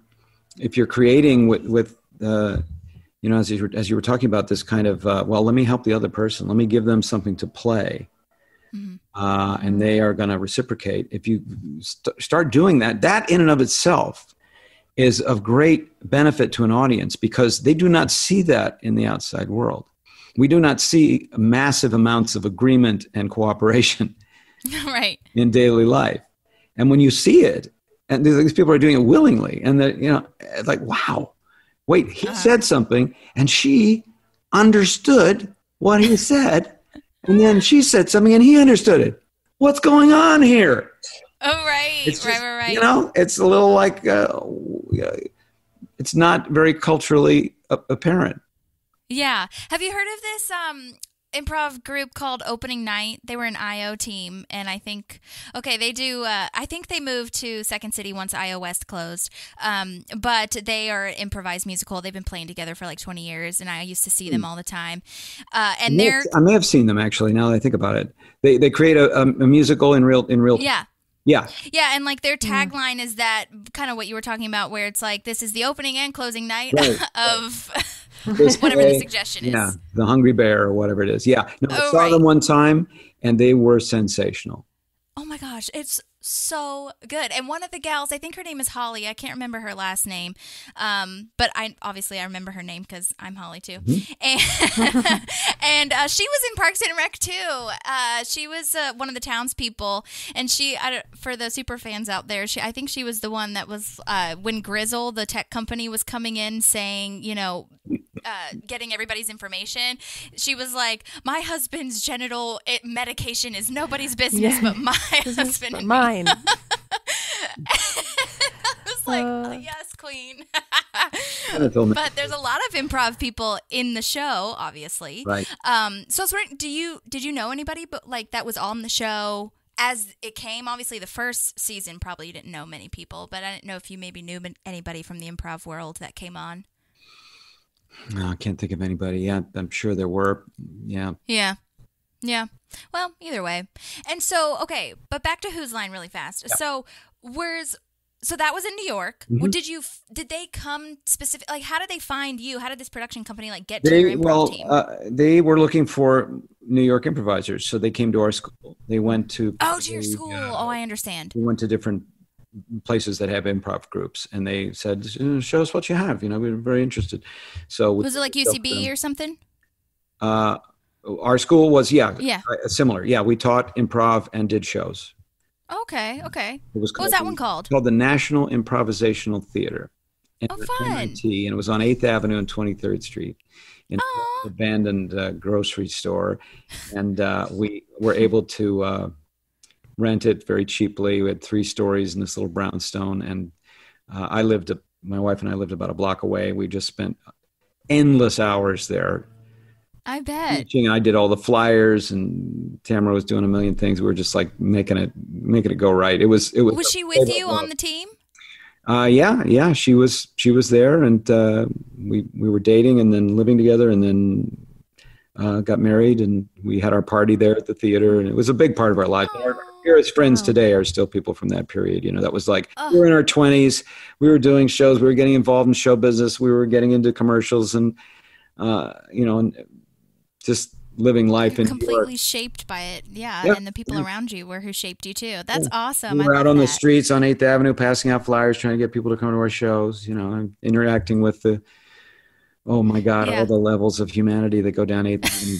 creating with as you were talking about this kind of let me help the other person, let me give them something to play. And they are going to reciprocate. If you start doing that in and of itself is of great benefit to an audience, because they do not see that in the outside world. We do not see massive amounts of agreement and cooperation right. in daily life. And when you see it, and these people are doing it willingly, and it's like, wow, wait, he said something and she understood what he said. And then she said something and he understood it. What's going on here? Oh, right. Right. It's a little like, it's not very culturally apparent. Yeah. Have you heard of this improv group called Opening Night? They were an IO team, and I think they moved to Second City once IO West closed, but they are improvised musical. They've been playing together for like 20 years, and I used to see them all the time. I may have seen them, actually, now that I think about it. They create a musical in real yeah. Yeah. Yeah, and like their tagline is that kind of what you were talking about, where it's like, this is the opening and closing night of whatever the suggestion is. Yeah, the Hungry Bear or whatever it is. Yeah. No, I saw them one time, and they were sensational. Oh my gosh, it's so good. And one of the gals, I think her name is Holly. I can't remember her last name, but I remember her name because I'm Holly too. And she was in Parks and Rec too. She was one of the townspeople, and for the super fans out there, I think she was the one that was when Grizzle, the tech company, was coming in saying, getting everybody's information. She was like, my husband's genital medication is nobody's business but my husband and mine. I was like, yes, queen. But there's a lot of improv people in the show, obviously. Right. So I was wondering, did you know anybody that was on the show as it came? Obviously, the first season probably you didn't know many people, but I didn't know if you maybe knew anybody from the improv world that came on. No, I can't think of anybody. Yeah, I'm sure there were. Yeah. Yeah. Yeah. Well, either way. And so, okay, but back to Whose Line really fast. Yeah. So that was in New York. Mm-hmm. Did they come specific? Like, how did they find you? How did this production company get to your improv team? They were looking for New York improvisers, so they came to our school. They went to to your school. I understand. We went to different places that have improv groups, and they said, "Show us what you have." We were very interested. So was it like UCB or something? Our school was similar. Yeah, we taught improv and did shows. Okay. It was what was that one called? Called the National Improvisational Theater. Fun. MIT, and it was on 8th Avenue and 23rd Street in an abandoned grocery store. And we were able to rent it very cheaply. We had 3 stories in this little brownstone. And my wife and I lived about a block away. We just spent endless hours there. I bet. Teaching. I did all the flyers, and Tamara was doing a million things. We were just like making it go right. It was. Was she with you on the team? Yeah. She was there, and we were dating, and then living together, and then got married, and we had our party there at the theater, and it was a big part of our life. dearest friends today are still people from that period. That was like, we were in our 20s, we were doing shows, we were getting involved in show business, we were getting into commercials, and and just living life in completely shaped by it. And the people around you were who shaped you too. That's awesome. We were out on the streets on 8th Avenue passing out flyers, trying to get people to come to our shows, and interacting with the all the levels of humanity that go down 8th Avenue.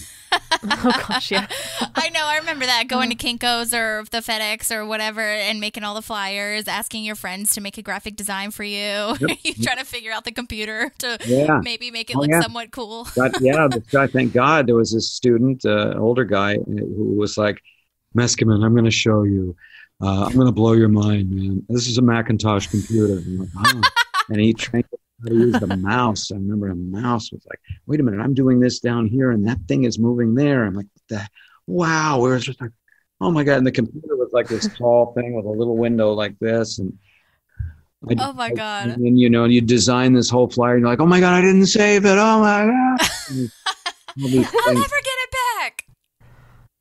Oh gosh, yeah. I know. I remember that, going to Kinko's or the FedEx or whatever and making all the flyers, asking your friends to make a graphic design for you. Yep. You trying to figure out the computer to maybe make it look somewhat cool. But this guy, thank God, there was this student, older guy, who was like, Meskimen, I'm going to show you. I'm going to blow your mind, man. This is a Macintosh computer. I'm like, oh. And he trained how to use the mouse. I remember a mouse was like, wait a minute, I'm doing this down here and that thing is moving there. I'm like, wow. It was just like, oh my God. And the computer was like this tall thing with a little window like this. And oh my God. And then, you design this whole flyer and you're like, oh my God, I didn't save it. Oh my God. I'll never get it back.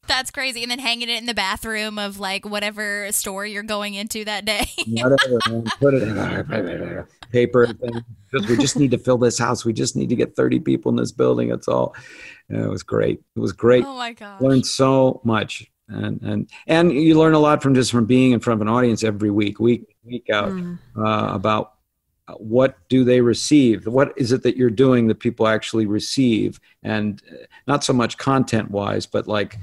That's crazy. And then hanging it in the bathroom of like whatever store you're going into that day. Whatever, man. Put it in paper thing. We just need to fill this house. We just need to get 30 people in this building. That's all. It was great. It was great. Oh my gosh. Learned so much. And you learn a lot from being in front of an audience every week out, about what do they receive? What is it that you're doing that people actually receive? And not so much content wise, but like,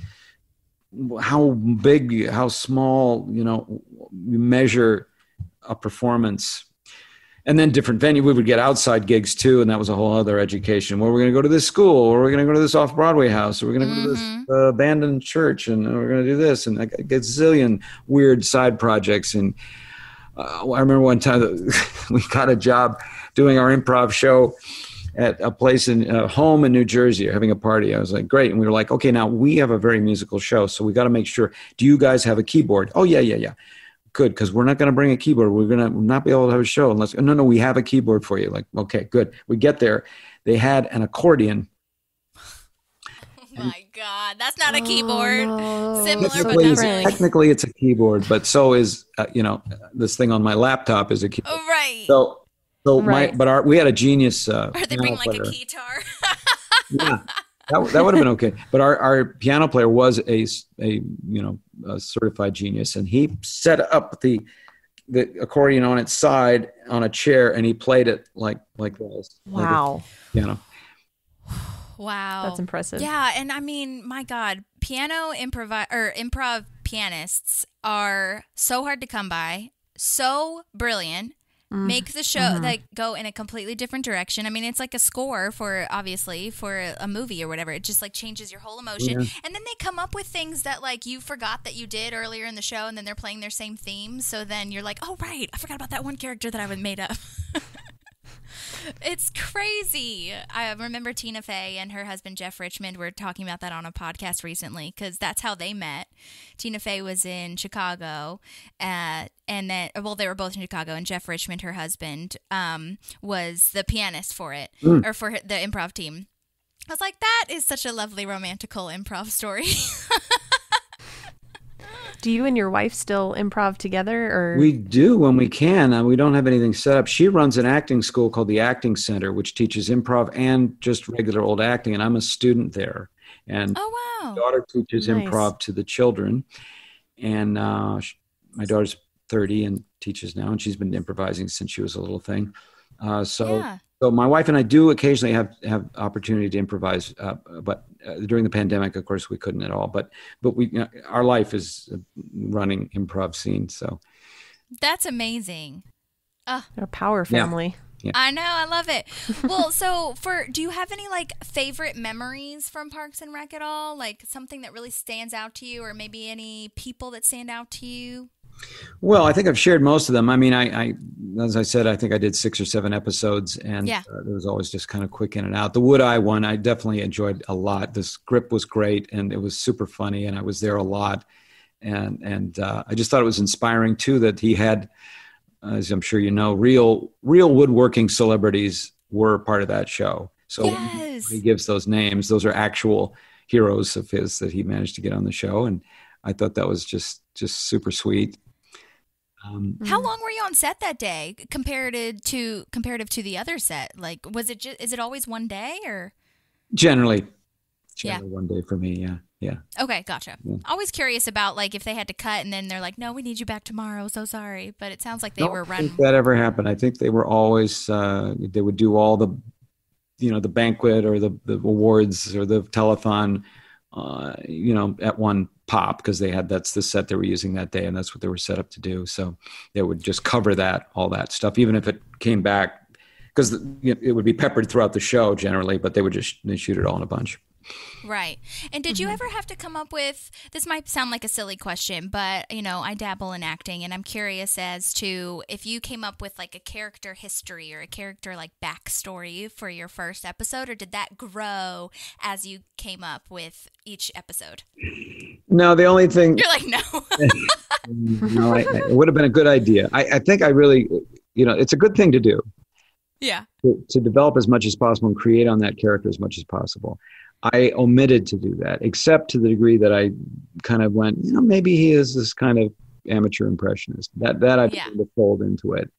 how big, how small, you measure a performance. And then different venue, we would get outside gigs too, and that was a whole other education. Well, we're going to go to this school, or we're going to go to this off-Broadway house, or we're going to go to this abandoned church, and we're going to do this, and like a gazillion weird side projects. And I remember one time that we got a job doing our improv show at a place in home in New Jersey, having a party. I was like, great. And we were like, okay, now we have a very musical show, so we got to make sure, do you guys have a keyboard? Oh, yeah. Good, because we're not going to bring a keyboard. We're going to not be able to have a show unless, no, we have a keyboard for you. Like, okay, good. We get there. They had an accordion. Oh my God, that's not a keyboard. No. Similar, but different. Technically, it's a keyboard, but so is, this thing on my laptop is a keyboard. Oh, right. So right. we had a genius. Or they bring like a guitar. Yeah, that would have been okay. But our piano player was a certified genius, and he set up the accordion on its side on a chair, and he played it like this. Wow. Like Wow. That's impressive. Yeah, and I mean, my God, improv pianists are so hard to come by, so brilliant. Make the show like go in a completely different direction. I mean, it's like a score for a movie or whatever. It just like changes your whole emotion. Yeah. And then they come up with things that like you forgot that you did earlier in the show, and then they're playing their same themes. So then you're like, oh right, I forgot about that one character that I made up. It's crazy. I remember Tina Fey and her husband Jeff Richmond were talking about that on a podcast recently, because that's how they met. Tina Fey was in Chicago, and then, well, they were both in Chicago, and Jeff Richmond, her husband, was the pianist for it, or for the improv team. I was like, that is such a lovely romantical improv story. Do you and your wife still improv together, or? We do when we can. We don't have anything set up. She runs an acting school called the Acting Center, which teaches improv and just regular old acting, and I'm a student there. And my daughter teaches improv to the children, and my daughter's 30 and teaches now, and she's been improvising since she was a little thing. So my wife and I do occasionally have opportunity to improvise, but during the pandemic, of course, we couldn't at all. But we our life is running improv scene. So that's amazing. They're a power family. Yeah. I know, I love it. Well, so do you have any like favorite memories from Parks and Rec at all? Like something that really stands out to you, or maybe any people that stand out to you? Well, I think I've shared most of them. I mean, I as I said, I think I did 6 or 7 episodes, and it was always just kind of quick in and out. The Wood-Eye one, I definitely enjoyed a lot. The script was great, and it was super funny, and I was there a lot. And I just thought it was inspiring, too, that he had, as I'm sure you know, real woodworking celebrities were part of that show. So when he gives those names, those are actual heroes of his that he managed to get on the show. And I thought that was just super sweet. How long were you on set that day comparative to the other set? Like, is it always one day or? Generally one day for me. Yeah. Okay, gotcha. Yeah. Always curious about like if they had to cut and then they're like, no, we need you back tomorrow. So sorry, but it sounds like they were running. I don't think that ever happened. I think they were always they would do all the, the banquet or the awards or the telethon, at one pop, because that's the set they were using that day and that's what they were set up to do. So they would just cover all that stuff, even if it came back, because it would be peppered throughout the show generally, but they shoot it all in a bunch. Right. And did you ever have to come up with, this might sound like a silly question, but, I dabble in acting and I'm curious as to if you came up with like a character history or a character like backstory for your first episode, or did that grow as you came up with each episode? No, the only thing... You're like, no. No, it would have been a good idea. I think I really, it's a good thing to do. Yeah. To develop as much as possible and create on that character as much as possible. I omitted to do that, except to the degree that I kind of went, maybe he is this kind of amateur impressionist. That I tried to fold into it.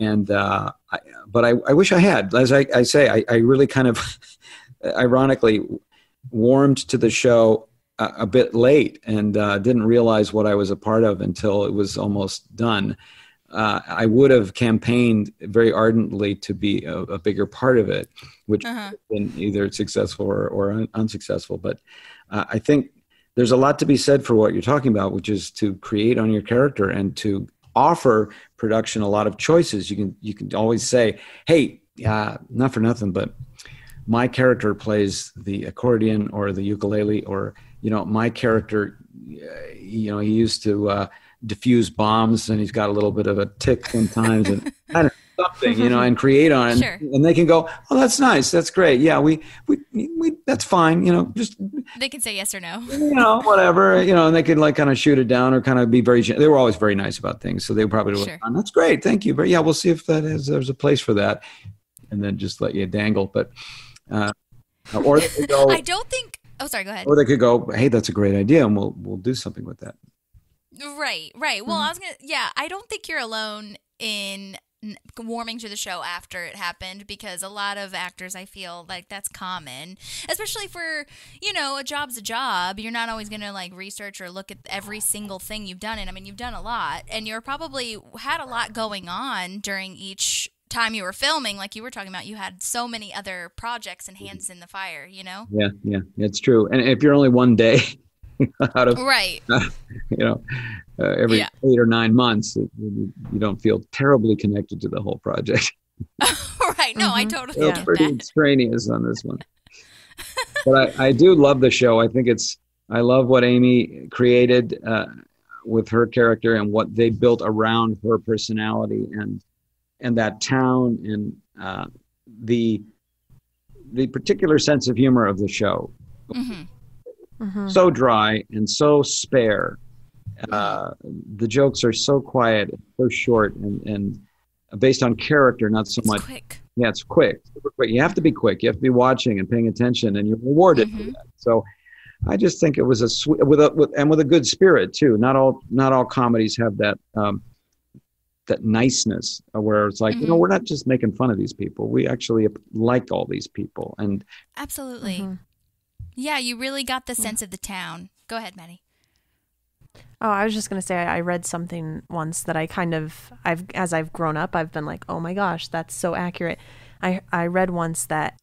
And, but I wish I had. As I say, I really kind of ironically warmed to the show a bit late and didn't realize what I was a part of until it was almost done. I would have campaigned very ardently to be a bigger part of it, which has been either successful or unsuccessful. But I think there's a lot to be said for what you're talking about, which is to create on your character and to offer production a lot of choices. You can always say, hey, not for nothing, but my character plays the accordion or the ukulele, or, my character, he used to diffuse bombs and he's got a little bit of a tick sometimes and kind of something, and create on it. Sure. And they can go, oh, that's nice. That's great. Yeah, we that's fine. Just they can say yes or no, whatever, and they can like kind of shoot it down or kind of be they were always very nice about things. So they probably would, that's great. Thank you. But yeah, we'll see if there's a place for that. And then just let you dangle. But, or they could go, I don't think, oh, sorry, go ahead. Or they could go, hey, that's a great idea. And we'll do something with that. Right. Well, I don't think you're alone in warming to the show after it happened, because a lot of actors, I feel like that's common, especially for, a job's a job. You're not always going to like research or look at every single thing you've done. And I mean, you've done a lot and you're probably had a lot going on during each time you were filming. Like you were talking about, you had so many other projects and hands in the fire, Yeah, it's true. And if you're only one day out of every 8 or 9 months, you don't feel terribly connected to the whole project. Right. No, I totally get pretty that. extraneous on this one. But I do love the show. I love what Amy created with her character and what they built around her personality and that town and the particular sense of humor of the show. So dry and so spare. The jokes are so quiet, so short, and based on character, not so much. Quick. Yeah, it's quick. Super quick. You have to be quick. You have to be watching and paying attention, and you're rewarded for that. So, I just think it was a sweet with a good spirit too. Not all comedies have that that niceness where it's like, we're not just making fun of these people. We actually like all these people, and absolutely. Yeah, you really got the sense of the town. Go ahead, Maddie. Oh, I was just going to say, I read something once that as I've grown up, I've been like, oh my gosh, that's so accurate. I read once that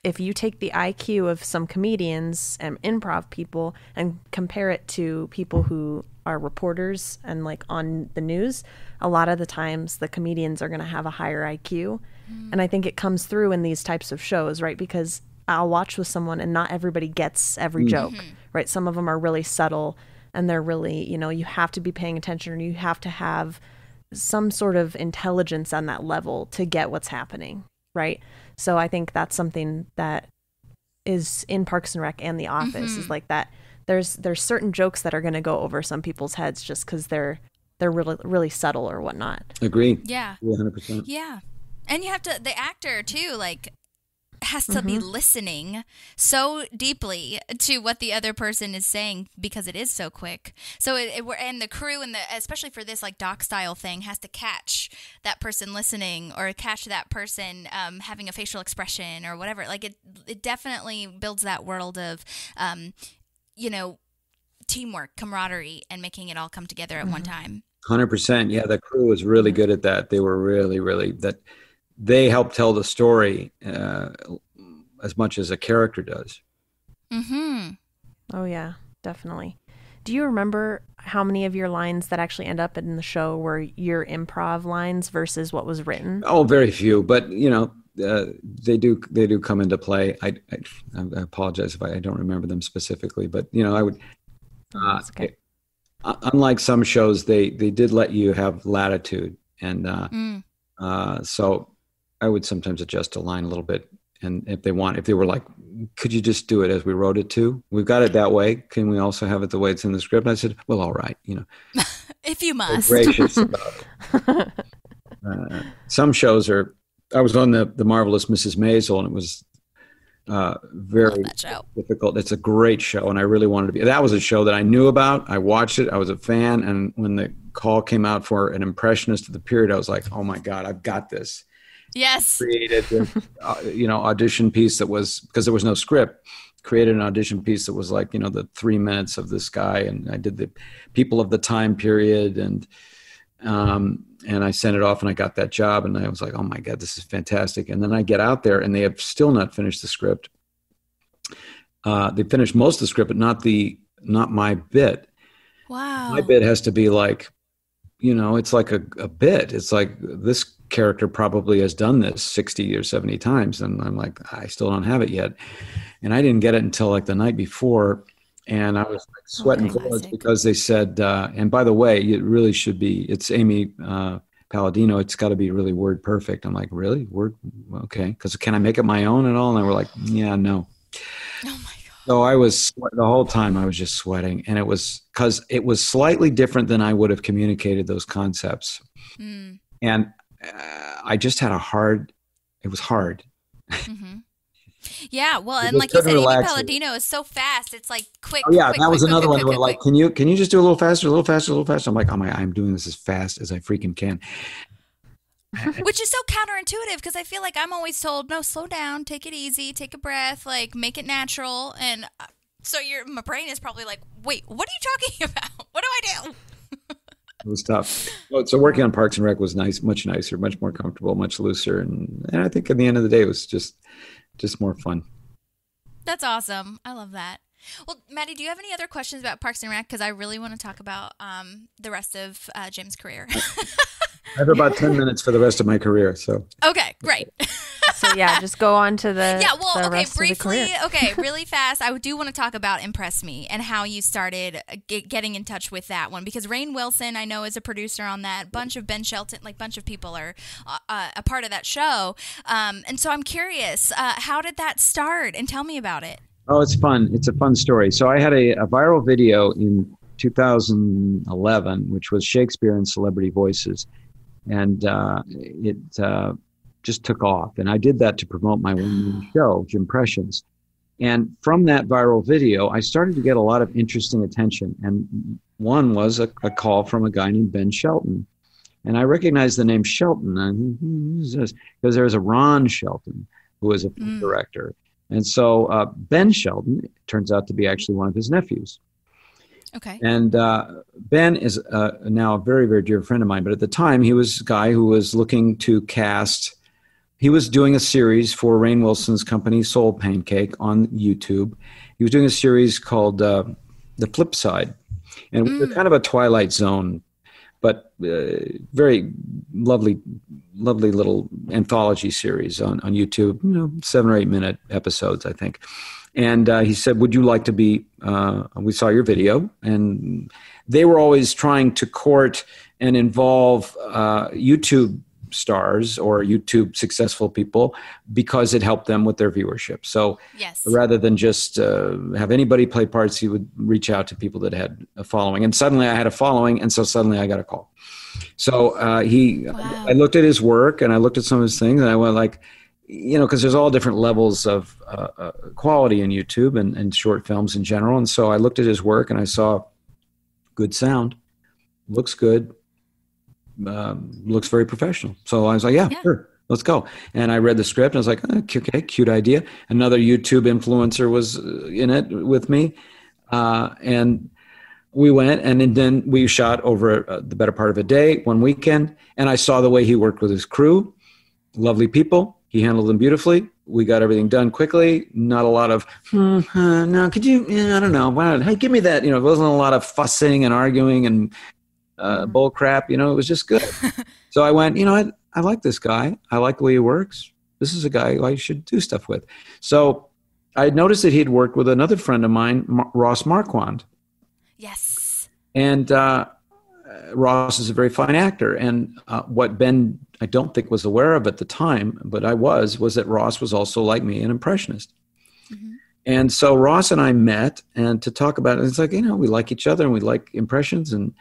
if you take the IQ of some comedians and improv people and compare it to people who are reporters and like on the news, a lot of the times the comedians are going to have a higher IQ. And I think it comes through in these types of shows, right? Because I'll watch with someone and not everybody gets every joke, right? Some of them are really subtle and they're really, you have to be paying attention, or you have to have some sort of intelligence on that level to get what's happening, right? So I think that's something that is in Parks and Rec and The Office is like that. There's certain jokes that are going to go over some people's heads just because they're really, really subtle or whatnot. Agreed. Yeah. 100%. Yeah. And you have to, the actor too, like, has to be listening so deeply to what the other person is saying because it is so quick. So and the crew and especially for this like doc style thing has to catch that person listening or catch that person having a facial expression or whatever. Like it definitely builds that world of teamwork, camaraderie, and making it all come together at one time. 100%. Yeah, the crew was really good at that. They were really, really that. They help tell the story as much as a character does. Mm-hmm. Oh, yeah, definitely. Do you remember how many of your lines that actually end up in the show were your improv lines versus what was written? Oh, very few, but they do come into play. I apologize if I don't remember them specifically, but I would. That's okay. Unlike some shows, they did let you have latitude, and so I would sometimes adjust a line a little bit. And if they were like, could you just do it as we wrote it to? We've got it that way. Can we also have it the way it's in the script? And I said, well, all right, if you must. Gracious about it. Some shows I was on the Marvelous Mrs. Maisel, and it was very difficult. It's a great show, and I really wanted to be. That was a show that I knew about. I watched it. I was a fan, and when the call came out for an impressionist of the period, I was like, oh my God, I've got this. Yes. Created this, audition piece that was, because there was no script, created an audition piece that was like, the 3 minutes of this guy. And I did the people of the time period, and I sent it off and I got that job, and I was like, oh my God, this is fantastic. And then I get out there and they have still not finished the script. They finished most of the script, but not my bit. Wow. My bit has to be like, it's like a bit. It's like this character probably has done this 60 or 70 times. And I'm like, I still don't have it yet. And I didn't get it until like the night before. And I was like sweating bullets because they said, and by the way, it really should be, it's Amy Palladino. It's got to be really word perfect. I'm like, really? Word? Okay. Because can I make it my own and all? And they were like, yeah, no. Oh my God. So I was the whole time I was just sweating, and it was because it was slightly different than I would have communicated those concepts. And I just had it was hard. Mm-hmm. Yeah, well, and like you said, Amy Palladino is so fast. It's like quick. Oh yeah, quick, that was quick, another quick, one. quick, They were like, can you just do a little faster, a little faster, a little faster? I'm like, I'm doing this as fast as I freaking can. Which is so counterintuitive because I feel like I'm always told, no, slow down, take it easy, take a breath, like make it natural. And so my brain is probably like, wait, what are you talking about? What do I do? It was tough. So working on Parks and Rec was nice, much nicer, much more comfortable, much looser. And I think at the end of the day, it was just more fun. That's awesome. I love that. Well, Maddie, do you have any other questions about Parks and Rec? Because I really want to talk about the rest of Jim's career. I have about 10 minutes for the rest of my career. So okay, great. So yeah, just go on to the briefly. Okay, really fast. I do want to talk about Impress Me and how you started getting in touch with that one, because Rainn Wilson, I know, is a producer on that. Bunch of Ben Shelton, bunch of people are a part of that show. And so I'm curious, how did that start? And tell me about it. Oh, it's fun. It's a fun story. So I had a viral video in 2011, which was Shakespeare and Celebrity Voices. And it just took off. And I did that to promote my one-man show, Jimpressions. And from that viral video, I started to get a lot of interesting attention. And one was a call from a guy named Ben Shelton. And I recognized the name Shelton because there's a Ron Shelton, who was a film director. And so Ben Shelton turns out to be actually one of his nephews. Okay. And Ben is now a very, very dear friend of mine. But at the time, he was a guy who was looking to cast. He was doing a series for Rainn Wilson's company, Soul Pancake, on YouTube. He was doing a series called The Flip Side. And we were kind of a Twilight Zone, but very lovely little anthology series on YouTube, 7 or 8 minute episodes, I think. And he said, would you like to be, we saw your video. And they were always trying to court and involve YouTube stars or YouTube successful people because it helped them with their viewership. So rather than just have anybody play parts, he would reach out to people that had a following. And suddenly I had a following, and so suddenly I got a call. So I looked at his work and I looked at some of his things, and I went like, because there's all different levels of quality in YouTube and short films in general. And so I looked at his work and I saw good sound, looks good, looks very professional. So I was like, yeah, sure, let's go. And I read the script and I was like, okay, cute idea. Another YouTube influencer was in it with me. And we went, and then we shot over the better part of a day, one weekend. And I saw the way he worked with his crew. Lovely people. He handled them beautifully. We got everything done quickly. Not a lot of, no, could you, I don't know. Wow, hey, give me that. It wasn't a lot of fussing and arguing and bull crap. It was just good. So I went, I like this guy. I like the way he works. This is a guy who I should do stuff with. So I had noticed that he'd worked with another friend of mine, Ross Marquand. Yes. And Ross is a very fine actor. And what Ben, I don't think, was aware of at the time, but I was that Ross was also, like me, an impressionist. Mm-hmm. And so Ross and I met and to talk about it. It's like, we like each other and we like impressions and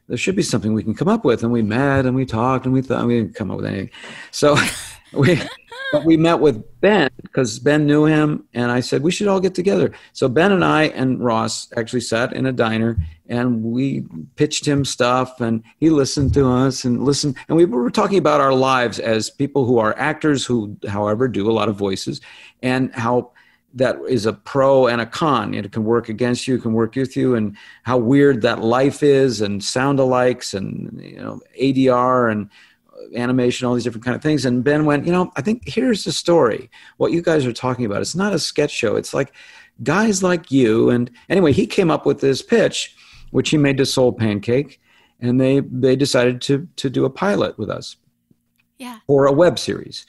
there should be something we can come up with. And we met and we talked and we thought we didn't come up with anything. So we met with Ben because Ben knew him. And I said, we should all get together. So Ben and I and Ross actually sat in a diner and we pitched him stuff and he listened to us and listened. And we were talking about our lives as people who are actors who, however, do a lot of voices and how that is a pro and a con. It can work against you, it can work with you, and how weird that life is and sound-alikes and, ADR and animation, all these different kind of things. And Ben went, I think here's the story. What you guys are talking about, it's not a sketch show. It's like guys like you. And anyway, he came up with this pitch, which he made to Soul Pancake, and they decided to do a pilot with us for a web series.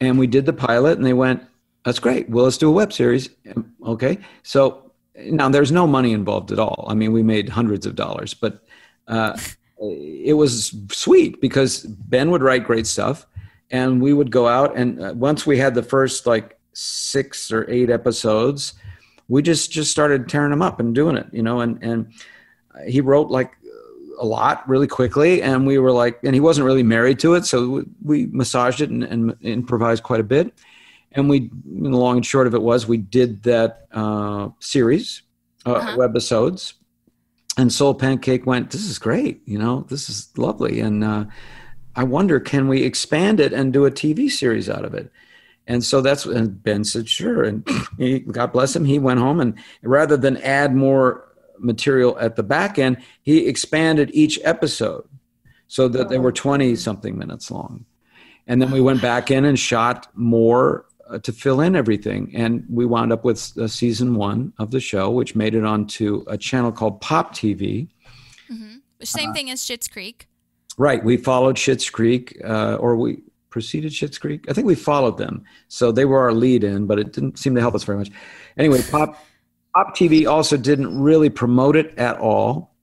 And we did the pilot, and they went, that's great. Well, let's do a web series. Okay. So now there's no money involved at all. I mean, we made hundreds of dollars, but it was sweet because Ben would write great stuff and we would go out. And once we had the first 6 or 8 episodes, we just started tearing them up and doing it, and he wrote a lot really quickly. And we were and he wasn't really married to it. So we massaged it and improvised quite a bit. And the long and short of it was we did that series, webisodes, and Soul Pancake went, this is great, this is lovely. And I wonder, can we expand it and do a TV series out of it? And so and Ben said, sure. And God bless him, he went home and rather than add more material at the back end, he expanded each episode so that they were 20-something minutes long. And then we went back in and shot more to fill in everything. And we wound up with season 1 of the show, which made it onto a channel called Pop TV. Mm-hmm. Same thing as Schitt's Creek. Right. We followed Schitt's Creek, or we preceded Schitt's Creek. I think we followed them. So they were our lead in, but it didn't seem to help us very much. Anyway, Pop TV also didn't really promote it at all.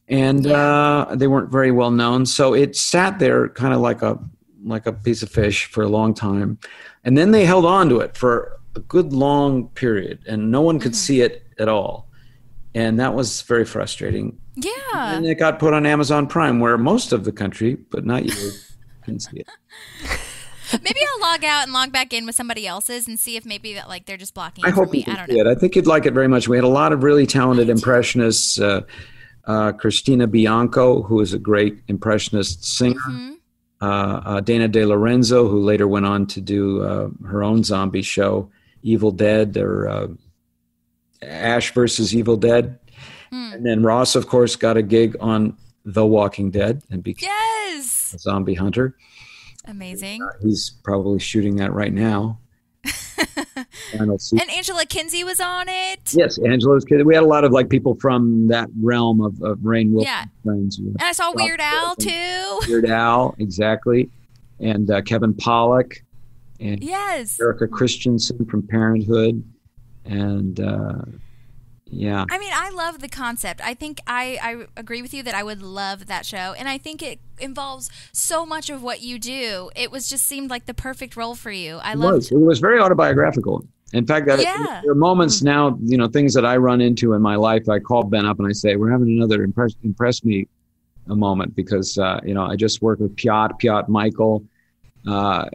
And they weren't very well known. So it sat there kind of like a piece of fish for a long time. And then they held on to it for a good long period and no one could see it at all. And that was very frustrating. Yeah. And it got put on Amazon Prime where most of the country, but not you, can see it. Maybe I'll log out and log back in with somebody else's and see if maybe that they're just blocking it I for hope me. you I don't see know. it. I think you'd like it very much. We had a lot of really talented impressionists. Christina Bianco, who is a great impressionist singer. Mm-hmm. Dana De Lorenzo, who later went on to do her own zombie show, Evil Dead, or Ash versus Evil Dead. And then Ross, of course, got a gig on The Walking Dead and became a zombie hunter. Amazing. He's probably shooting that right now. And Angela Kinsey was on it. Yes, Angela was kidding. We had a lot of people from that realm of Rainn Wilson friends. And I saw Weird Al too. Weird Al, exactly. And Kevin Pollak. And Erica Christensen from Parenthood. And I mean, I love the concept. I think I agree with you that I would love that show. And I think it involves so much of what you do. It just seemed like the perfect role for you. It was very autobiographical. In fact, there are moments now, things that I run into in my life. I call Ben up and I say, we're having another impress me a moment because, I just worked with Piotr Michael I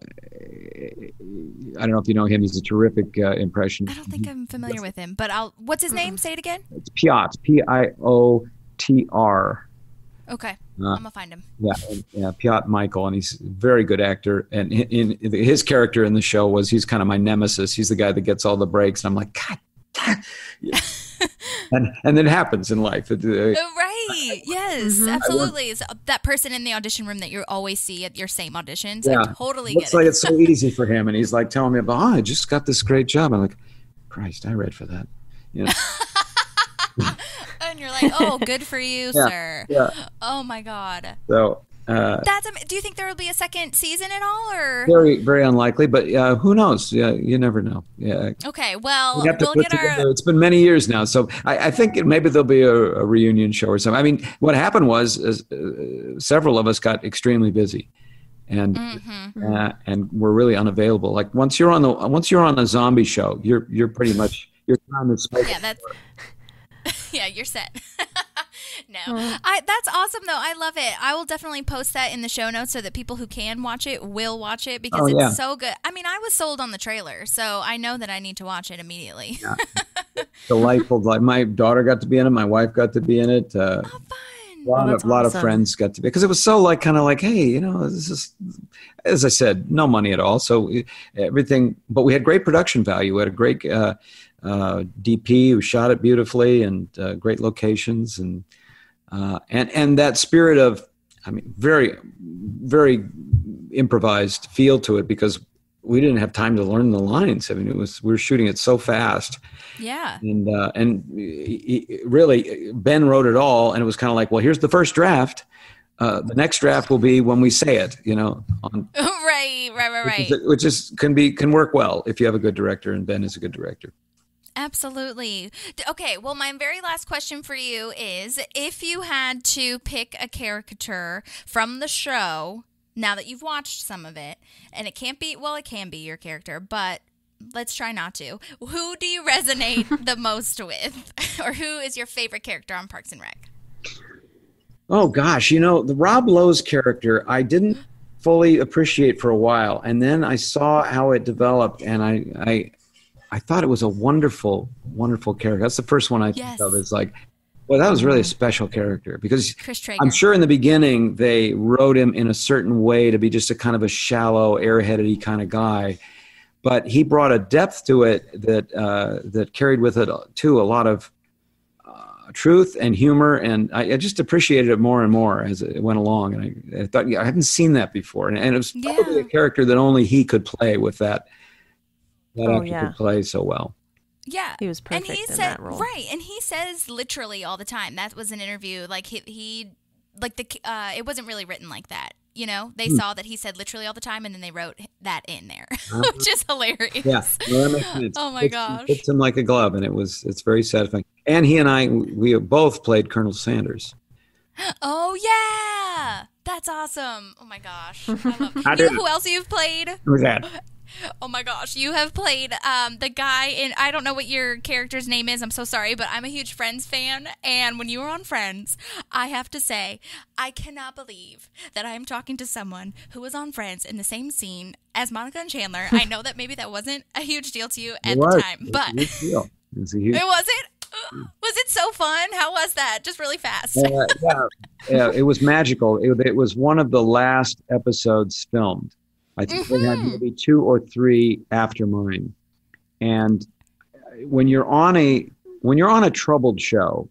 don't know if you know him. He's a terrific impressionist. I don't think I'm familiar with him, but what's his name? Say it again. It's Piotr, Piotr. Okay, I'm gonna find him. Yeah, Piotr Michael, and he's a very good actor. And his character in the show he's kind of my nemesis. He's the guy that gets all the breaks, and I'm like, God. Yeah. and then it happens in life. Right. Yes, absolutely. It's that person in the audition room that you always see at your same auditions. Yeah. I totally get it. Looks like it's so easy for him. And he's like telling me about, I just got this great job. I'm like, Christ, I read for that. You know? And you're like, oh, good for you, sir. Yeah. Oh, my God. So... do you think there will be a second season at all, or very, very unlikely? But who knows? Yeah, you never know. Yeah. Okay. Well, we'll get our. It's been many years now, so I think maybe there'll be a reunion show or something. I mean, what happened was several of us got extremely busy, and we're really unavailable. Like once you're on a zombie show, you're pretty much your time is spent. Yeah, that's. Yeah, you're set. No, that's awesome though. I love it. I will definitely post that in the show notes so that people who can watch it will watch it because it's so good. I mean, I was sold on the trailer, so I know that I need to watch it immediately. Yeah. Delightful. Like my daughter got to be in it. My wife got to be in it. Fun. A lot of friends got to be, because it was so kind of hey, you know, this is, as I said, no money at all. So everything, but we had great production value. We had a great DP who shot it beautifully and great locations and that spirit of, I mean, very, very improvised feel to it because we didn't have time to learn the lines. I mean, we were shooting it so fast. Yeah. And really, Ben wrote it all, and it was kind of like, well, here's the first draft. The next draft will be when we say it, you know. Right. Which can work well if you have a good director, and Ben is a good director. Absolutely. Okay, well, my very last question for you is, if you had to pick a caricature from the show, now that you've watched some of it, and it can be your character, but let's try not to. Who do you resonate the most with? Or who is your favorite character on Parks and Rec? Oh, gosh. You know, the Rob Lowe's character, I didn't fully appreciate for a while. And then I saw how it developed, and I thought it was a wonderful, wonderful character. That's the first one I think of. Is like, well, that was really a special character because I'm sure in the beginning they wrote him in a certain way to be just a kind of a shallow, airheaded-y kind of guy. But he brought a depth to it that carried with it, too, a lot of truth and humor. And I just appreciated it more and more as it went along. And I thought, I haven't seen that before. And it was probably a character that only he could play with that. Could play so well. Yeah, he was perfect in that role. Right, and he says literally all the time. That was an interview. Like he it wasn't really written like that. You know, they saw that he said literally all the time, and then they wrote that in there, which is hilarious. Yeah, well, that makes sense. Oh my gosh, it fits him like a glove, and it's very satisfying. And he and we both played Colonel Sanders. Oh yeah, that's awesome. Oh my gosh, I love it. You know who else you've played? Who's that? Oh my gosh, you have played the guy in, I don't know what your character's name is, I'm so sorry, but I'm a huge Friends fan, and when you were on Friends, I have to say, I cannot believe that I am talking to someone who was on Friends in the same scene as Monica and Chandler. I know that maybe that wasn't a huge deal to you at the time, but it was it? Was it so fun? How was that? Just really fast. Yeah, it was magical. It was one of the last episodes filmed. I think they had maybe 2 or 3 after mine. And when you're on a troubled show,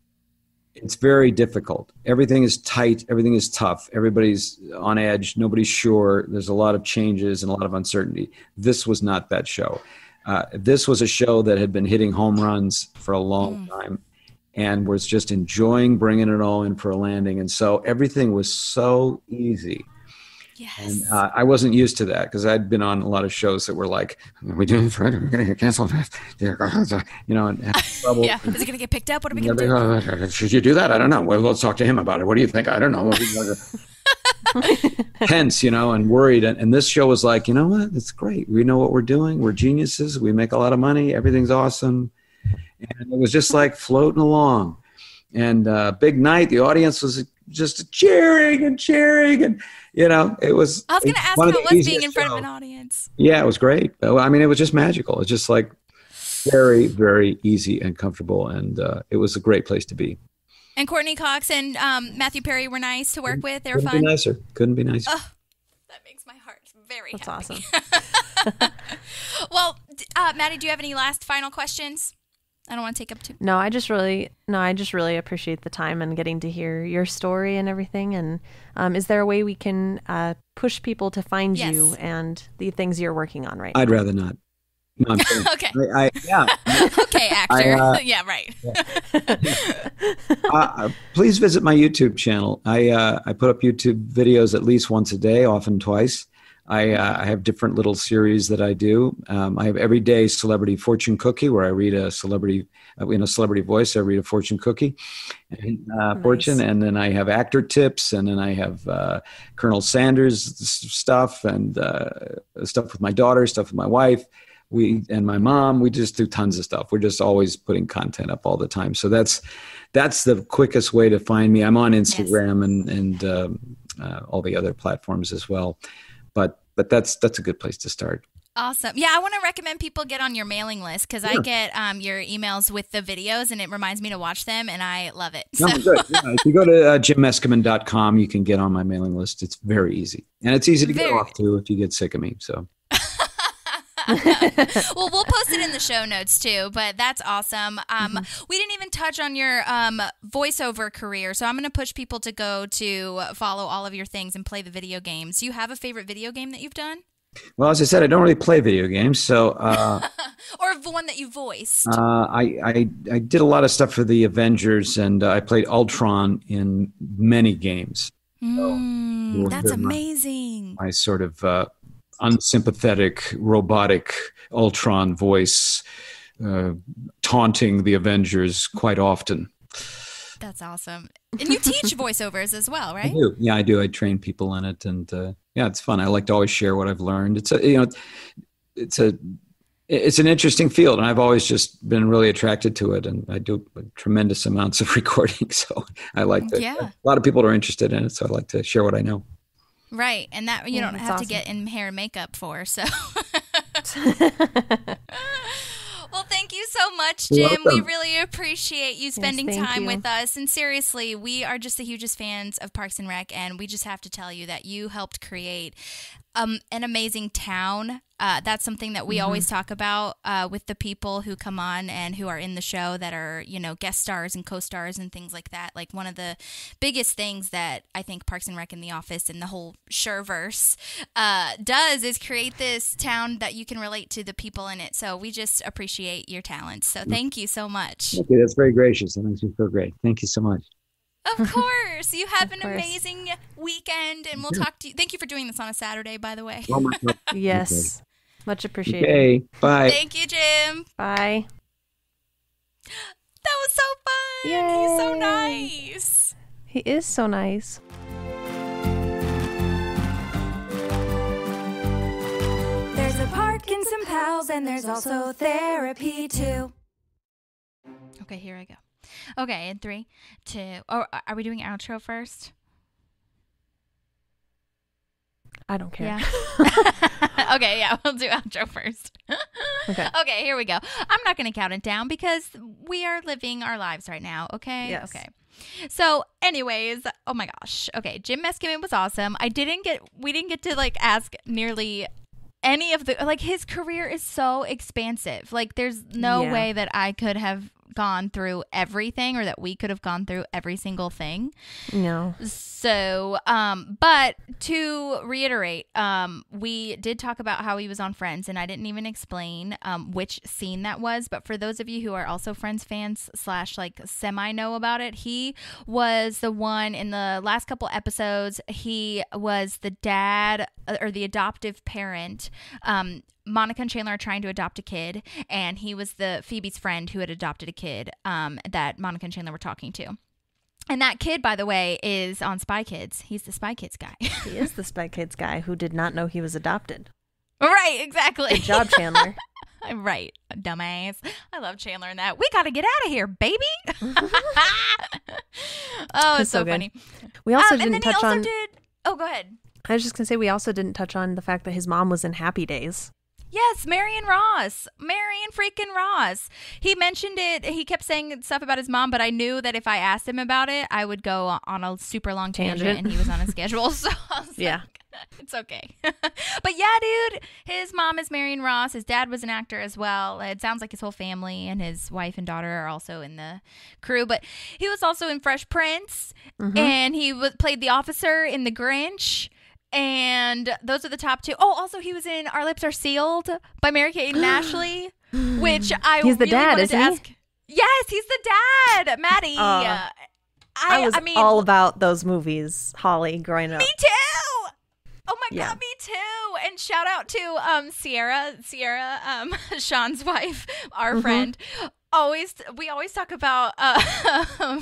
it's very difficult. Everything is tight. Everything is tough. Everybody's on edge. Nobody's sure. There's a lot of changes and a lot of uncertainty. This was not that show. This was a show that had been hitting home runs for a long time and was just enjoying bringing it all in for a landing. And so everything was so easy. Yes. And I wasn't used to that because I'd been on a lot of shows that were like, "Are we doing this right? Are we going to get canceled?" You know, and have trouble. Yeah. Is it going to get picked up? What are we going to do? Should you do that? I don't know. Well, let's talk to him about it. What do you think? I don't know. Tense, you know, and worried. And this show was like, you know what? It's great. We know what we're doing. We're geniuses. We make a lot of money. Everything's awesome. And it was just like floating along. And big night. The audience was just cheering, and it was. I was going to ask how it was being in front of an audience. Yeah, it was great. I mean, it was just magical. It's just like very, very easy and comfortable, and it was a great place to be. And Courtney Cox and Matthew Perry were nice to work with. They were fun. Couldn't be nicer. Oh, that makes my heart very happy. That's awesome. Well, Maddie, do you have any last final questions? I don't want to take up too. No, I just really appreciate the time and getting to hear your story and everything. And is there a way we can push people to find you and the things you're working on right now? I'd rather not. No, I'm kidding. Okay. Okay, actor. Yeah, right. Please visit my YouTube channel. I put up YouTube videos at least once a day, often twice. I have different little series that I do. I have everyday celebrity fortune cookie where I read a celebrity, in a celebrity voice. I read a fortune cookie, fortune, and then I have actor tips, and then I have Colonel Sanders stuff and stuff with my daughter, stuff with my wife. And my mom, we just do tons of stuff. We're just always putting content up all the time. So that's the quickest way to find me. I'm on Instagram and all the other platforms as well. But that's a good place to start. Awesome. Yeah, I want to recommend people get on your mailing list because I get your emails with the videos and it reminds me to watch them and I love it. So. No, good. Yeah, if you go to jimmeskimen.com, you can get on my mailing list. It's very easy. And it's easy to get off too if you get sick of me. So. Well, we'll post it in the show notes too, but that's awesome. We didn't even touch on your voiceover career, so I'm going to push people to go to follow all of your things and play the video games. Do you have a favorite video game that you've done? Well, as I said, I don't really play video games, so or the one that you voiced. I did a lot of stuff for the Avengers, and I played Ultron in many games. That's amazing. I sort of unsympathetic, robotic Ultron voice taunting the Avengers quite often. That's awesome. And you teach voiceovers as well, right? I do. Yeah, I do. I train people in it, and it's fun. I like to always share what I've learned. It's an interesting field, and I've always just been really attracted to it, and I do tremendous amounts of recording, so I like to. Yeah. A lot of people are interested in it, so I like to share what I know. Right, and that you don't have to get in hair and makeup for, so. Well, thank you so much, Jim. We really appreciate you spending time with us. And seriously, we are just the hugest fans of Parks and Rec, and we just have to tell you that you helped create an amazing town. That's something that we always talk about with the people who come on and who are in the show that are, guest stars and co-stars and things like that. Like one of the biggest things that I think Parks and Rec and The Office and the whole Sureverse does is create this town that you can relate to the people in it. So we just appreciate your talents. So thank you so much. Okay, that's very gracious. That makes me feel great. Thank you so much. Of course. You have an amazing weekend, and we'll talk to you. Thank you for doing this on a Saturday, by the way. Oh my God. Yes. Much appreciated. Okay, bye. Thank you, Jim. Bye. That was so fun. Yay. He's so nice. He is so nice. There's a park and some pals, and there's also therapy too. Okay, here I go. Okay, in 3, 2. Oh, are we doing outro first? I don't care. Yeah. Okay, yeah, we'll do outro first. Okay, here we go. I'm not going to count it down because we are living our lives right now, okay? Yes. Okay. So, anyways, oh my gosh. Okay, Jim Meskimen was awesome. We didn't get to ask nearly any of the his career is so expansive. There's no way that I could have gone through everything or that we could have gone through every single thing. No. So, but to reiterate, we did talk about how he was on Friends, and I didn't even explain which scene that was. But for those of you who are also Friends fans / semi know about it, he was the one in the last couple episodes. He was the dad or the adoptive parent. Monica and Chandler are trying to adopt a kid, and he was the Phoebe's friend who had adopted a kid that Monica and Chandler were talking to. And that kid, by the way, is on Spy Kids. He's the Spy Kids guy. He is the Spy Kids guy who did not know he was adopted. Right, exactly. Good job, Chandler. Right, dumbass. I love Chandler in that. We got to get out of here, baby. Oh, it's so funny. We also and didn't then he touch also on. did. Oh, go ahead. I was just gonna say we also didn't touch on the fact that his mom was in Happy Days. Yes, Marion freaking Ross. He mentioned it. He kept saying stuff about his mom, but I knew that if I asked him about it, I would go on a super long tangent, and he was on a schedule. So I was like, it's okay. But yeah, dude, his mom is Marion Ross. His dad was an actor as well. It sounds like his whole family and his wife and daughter are also in the crew. But he was also in Fresh Prince, and he played the officer in The Grinch. And those are the top two. Oh, also he was in Our Lips Are Sealed by Mary-Kate and Ashley, which I he's the really dad, wanted isn't to he? ask. Yes, he's the dad, Maddie. I mean, all about those movies, Holly, growing up. Me too. Oh my God, me too. And shout out to Sierra, Sean's wife, our friend. We always talk about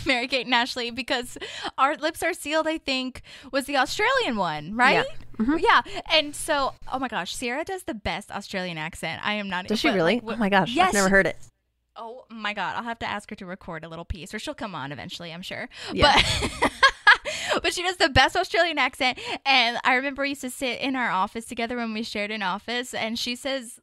Mary-Kate and Ashley because Our Lips Are Sealed, I think, was the Australian one, right? Yeah. And so, oh my gosh, Sierra does the best Australian accent. I am not. Does she really? Oh my gosh, yes. I've never heard it. Oh my God, I'll have to ask her to record a little piece, or she'll come on eventually, I'm sure. Yeah. But she does the best Australian accent. And I remember we used to sit in our office together when we shared an office, and she says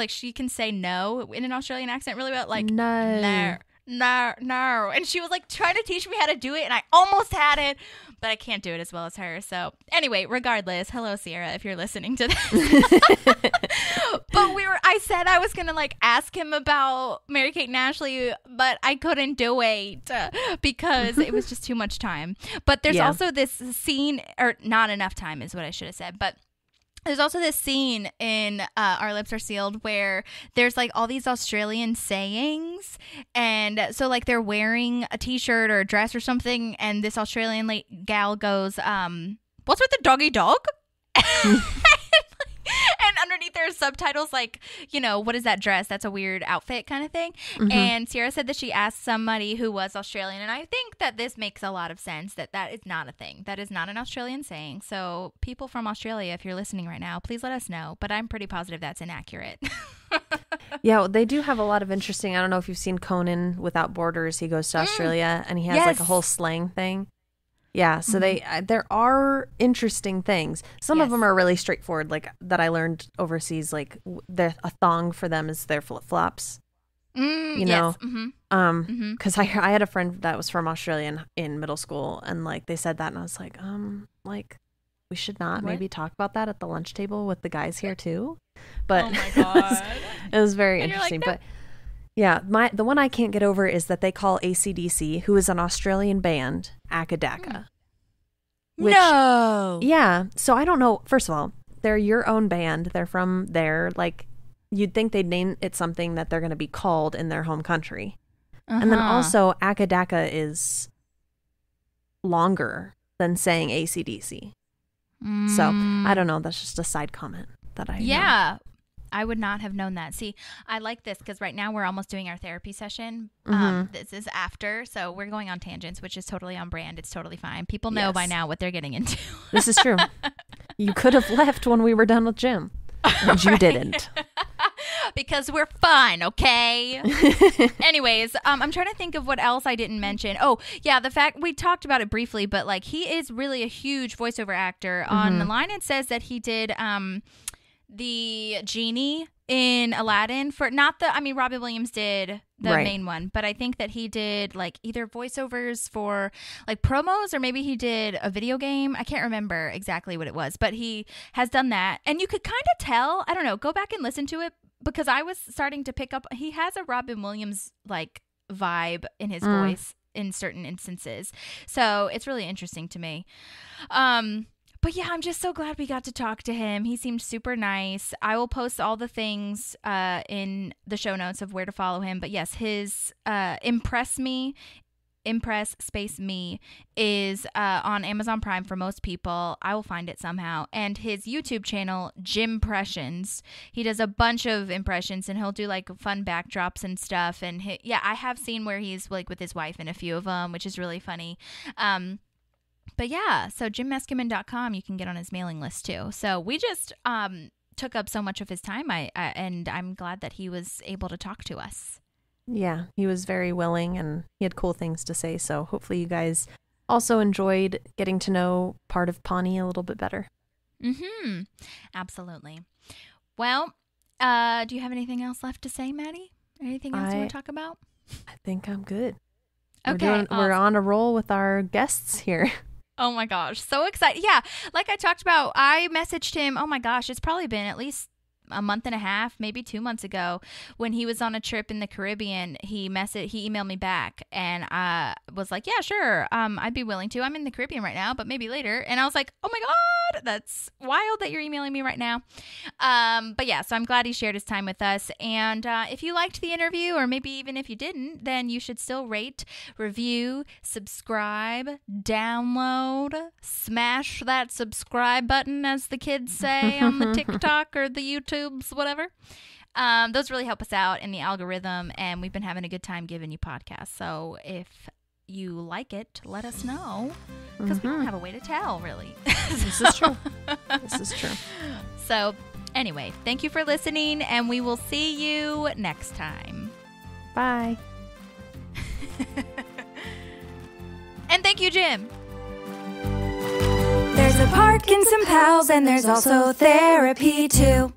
she can say no in an Australian accent really well, like no. And she was like trying to teach me how to do it, and I almost had it, but I can't do it as well as her. So anyway, regardless, hello Sierra, if you're listening to this. But I said I was gonna like ask him about Mary-Kate and Ashley, but I couldn't do it because it was just too much time. But there's also this scene, or not enough time is what I should have said, but there's also this scene in Our Lips Are Sealed where there's like all these Australian sayings, and so like they're wearing a t-shirt or a dress or something, and this Australian gal goes, what's with the doggy dog? And underneath there's subtitles like, what is that dress? That's a weird outfit kind of thing. And Sierra said that she asked somebody who was Australian, and I think that this makes a lot of sense, that is not a thing. That is not an Australian saying. So people from Australia, if you're listening right now, please let us know. But I'm pretty positive that's inaccurate. Yeah, they do have a lot of interesting, I don't know if you've seen Conan Without Borders. He goes to Australia and he has like a whole slang thing. Yeah, so there are interesting things. Some of them are really straightforward, like that I learned overseas. Like a thong for them is their flip flops. You know, because I had a friend that was from Australia in middle school, and like they said that, and I was like, we should not maybe talk about that at the lunch table with the guys here too. But oh my God, it was very interesting. Like, no. But yeah, the one I can't get over is that they call AC/DC, who is an Australian band, Akadaka. No. Yeah. So I don't know. First of all, they're your own band. They're from there. Like, you'd think they'd name it something that they're going to be called in their home country. And then also, Akadaka is longer than saying AC/DC. So I don't know. That's just a side comment that I know. I would not have known that. See, I like this because right now we're almost doing our therapy session. This is after, so we're going on tangents, which is totally on brand. It's totally fine. People know by now what they're getting into. This is true. You could have left when we were done with gym, and you didn't. Because we're fun, okay? Anyways, I'm trying to think of what else I didn't mention. Oh, yeah, the fact we talked about it briefly, but like he is really a huge voiceover actor. Online it says that he did the genie in Aladdin Robin Williams did the main one, but I think that he did like either voiceovers for like promos, or maybe he did a video game. I can't remember exactly what it was, but he has done that. And you could kind of tell, I don't know, go back and listen to it, because I was starting to pick up, he has a Robin Williams like vibe in his voice in certain instances. So it's really interesting to me. But yeah, I'm just so glad we got to talk to him. He seemed super nice. I will post all the things in the show notes of where to follow him. But yes, his Impress Me is on Amazon Prime for most people. I will find it somehow. And his YouTube channel, Jimpressions, he does a bunch of impressions, and he'll do like fun backdrops and stuff. And I have seen where he's like with his wife in a few of them, which is really funny. But yeah, so jimmeskimen.com, you can get on his mailing list too. So we just took up so much of his time. And I'm glad that he was able to talk to us. Yeah, he was very willing and he had cool things to say. So hopefully you guys also enjoyed getting to know part of Pawnee a little bit better. Mm-hmm. Absolutely. Well, do you have anything else left to say, Maddie? Anything else you want to talk about? I think I'm good. Okay. We're on a roll with our guests here. Oh my gosh. So excited. Yeah. Like I talked about, I messaged him. Oh my gosh. It's probably been at least a month and a half, maybe 2 months ago, when he was on a trip in the Caribbean. He emailed me back, and I was like, yeah, sure. I'd be willing to. I'm in the Caribbean right now, but maybe later. And I was like, oh my God, that's wild that you're emailing me right now. But yeah, so I'm glad he shared his time with us. And if you liked the interview, or maybe even if you didn't, then you should still rate, review, subscribe, download, smash that subscribe button, as the kids say on the TikTok or the YouTubes, whatever. Those really help us out in the algorithm, and we've been having a good time giving you podcasts. So if you like it, let us know, because we don't have a way to tell, really. This is true. This is true. So anyway, thank you for listening, and we will see you next time. Bye. And thank you, Jim. There's a park and some pals, and there's also therapy too.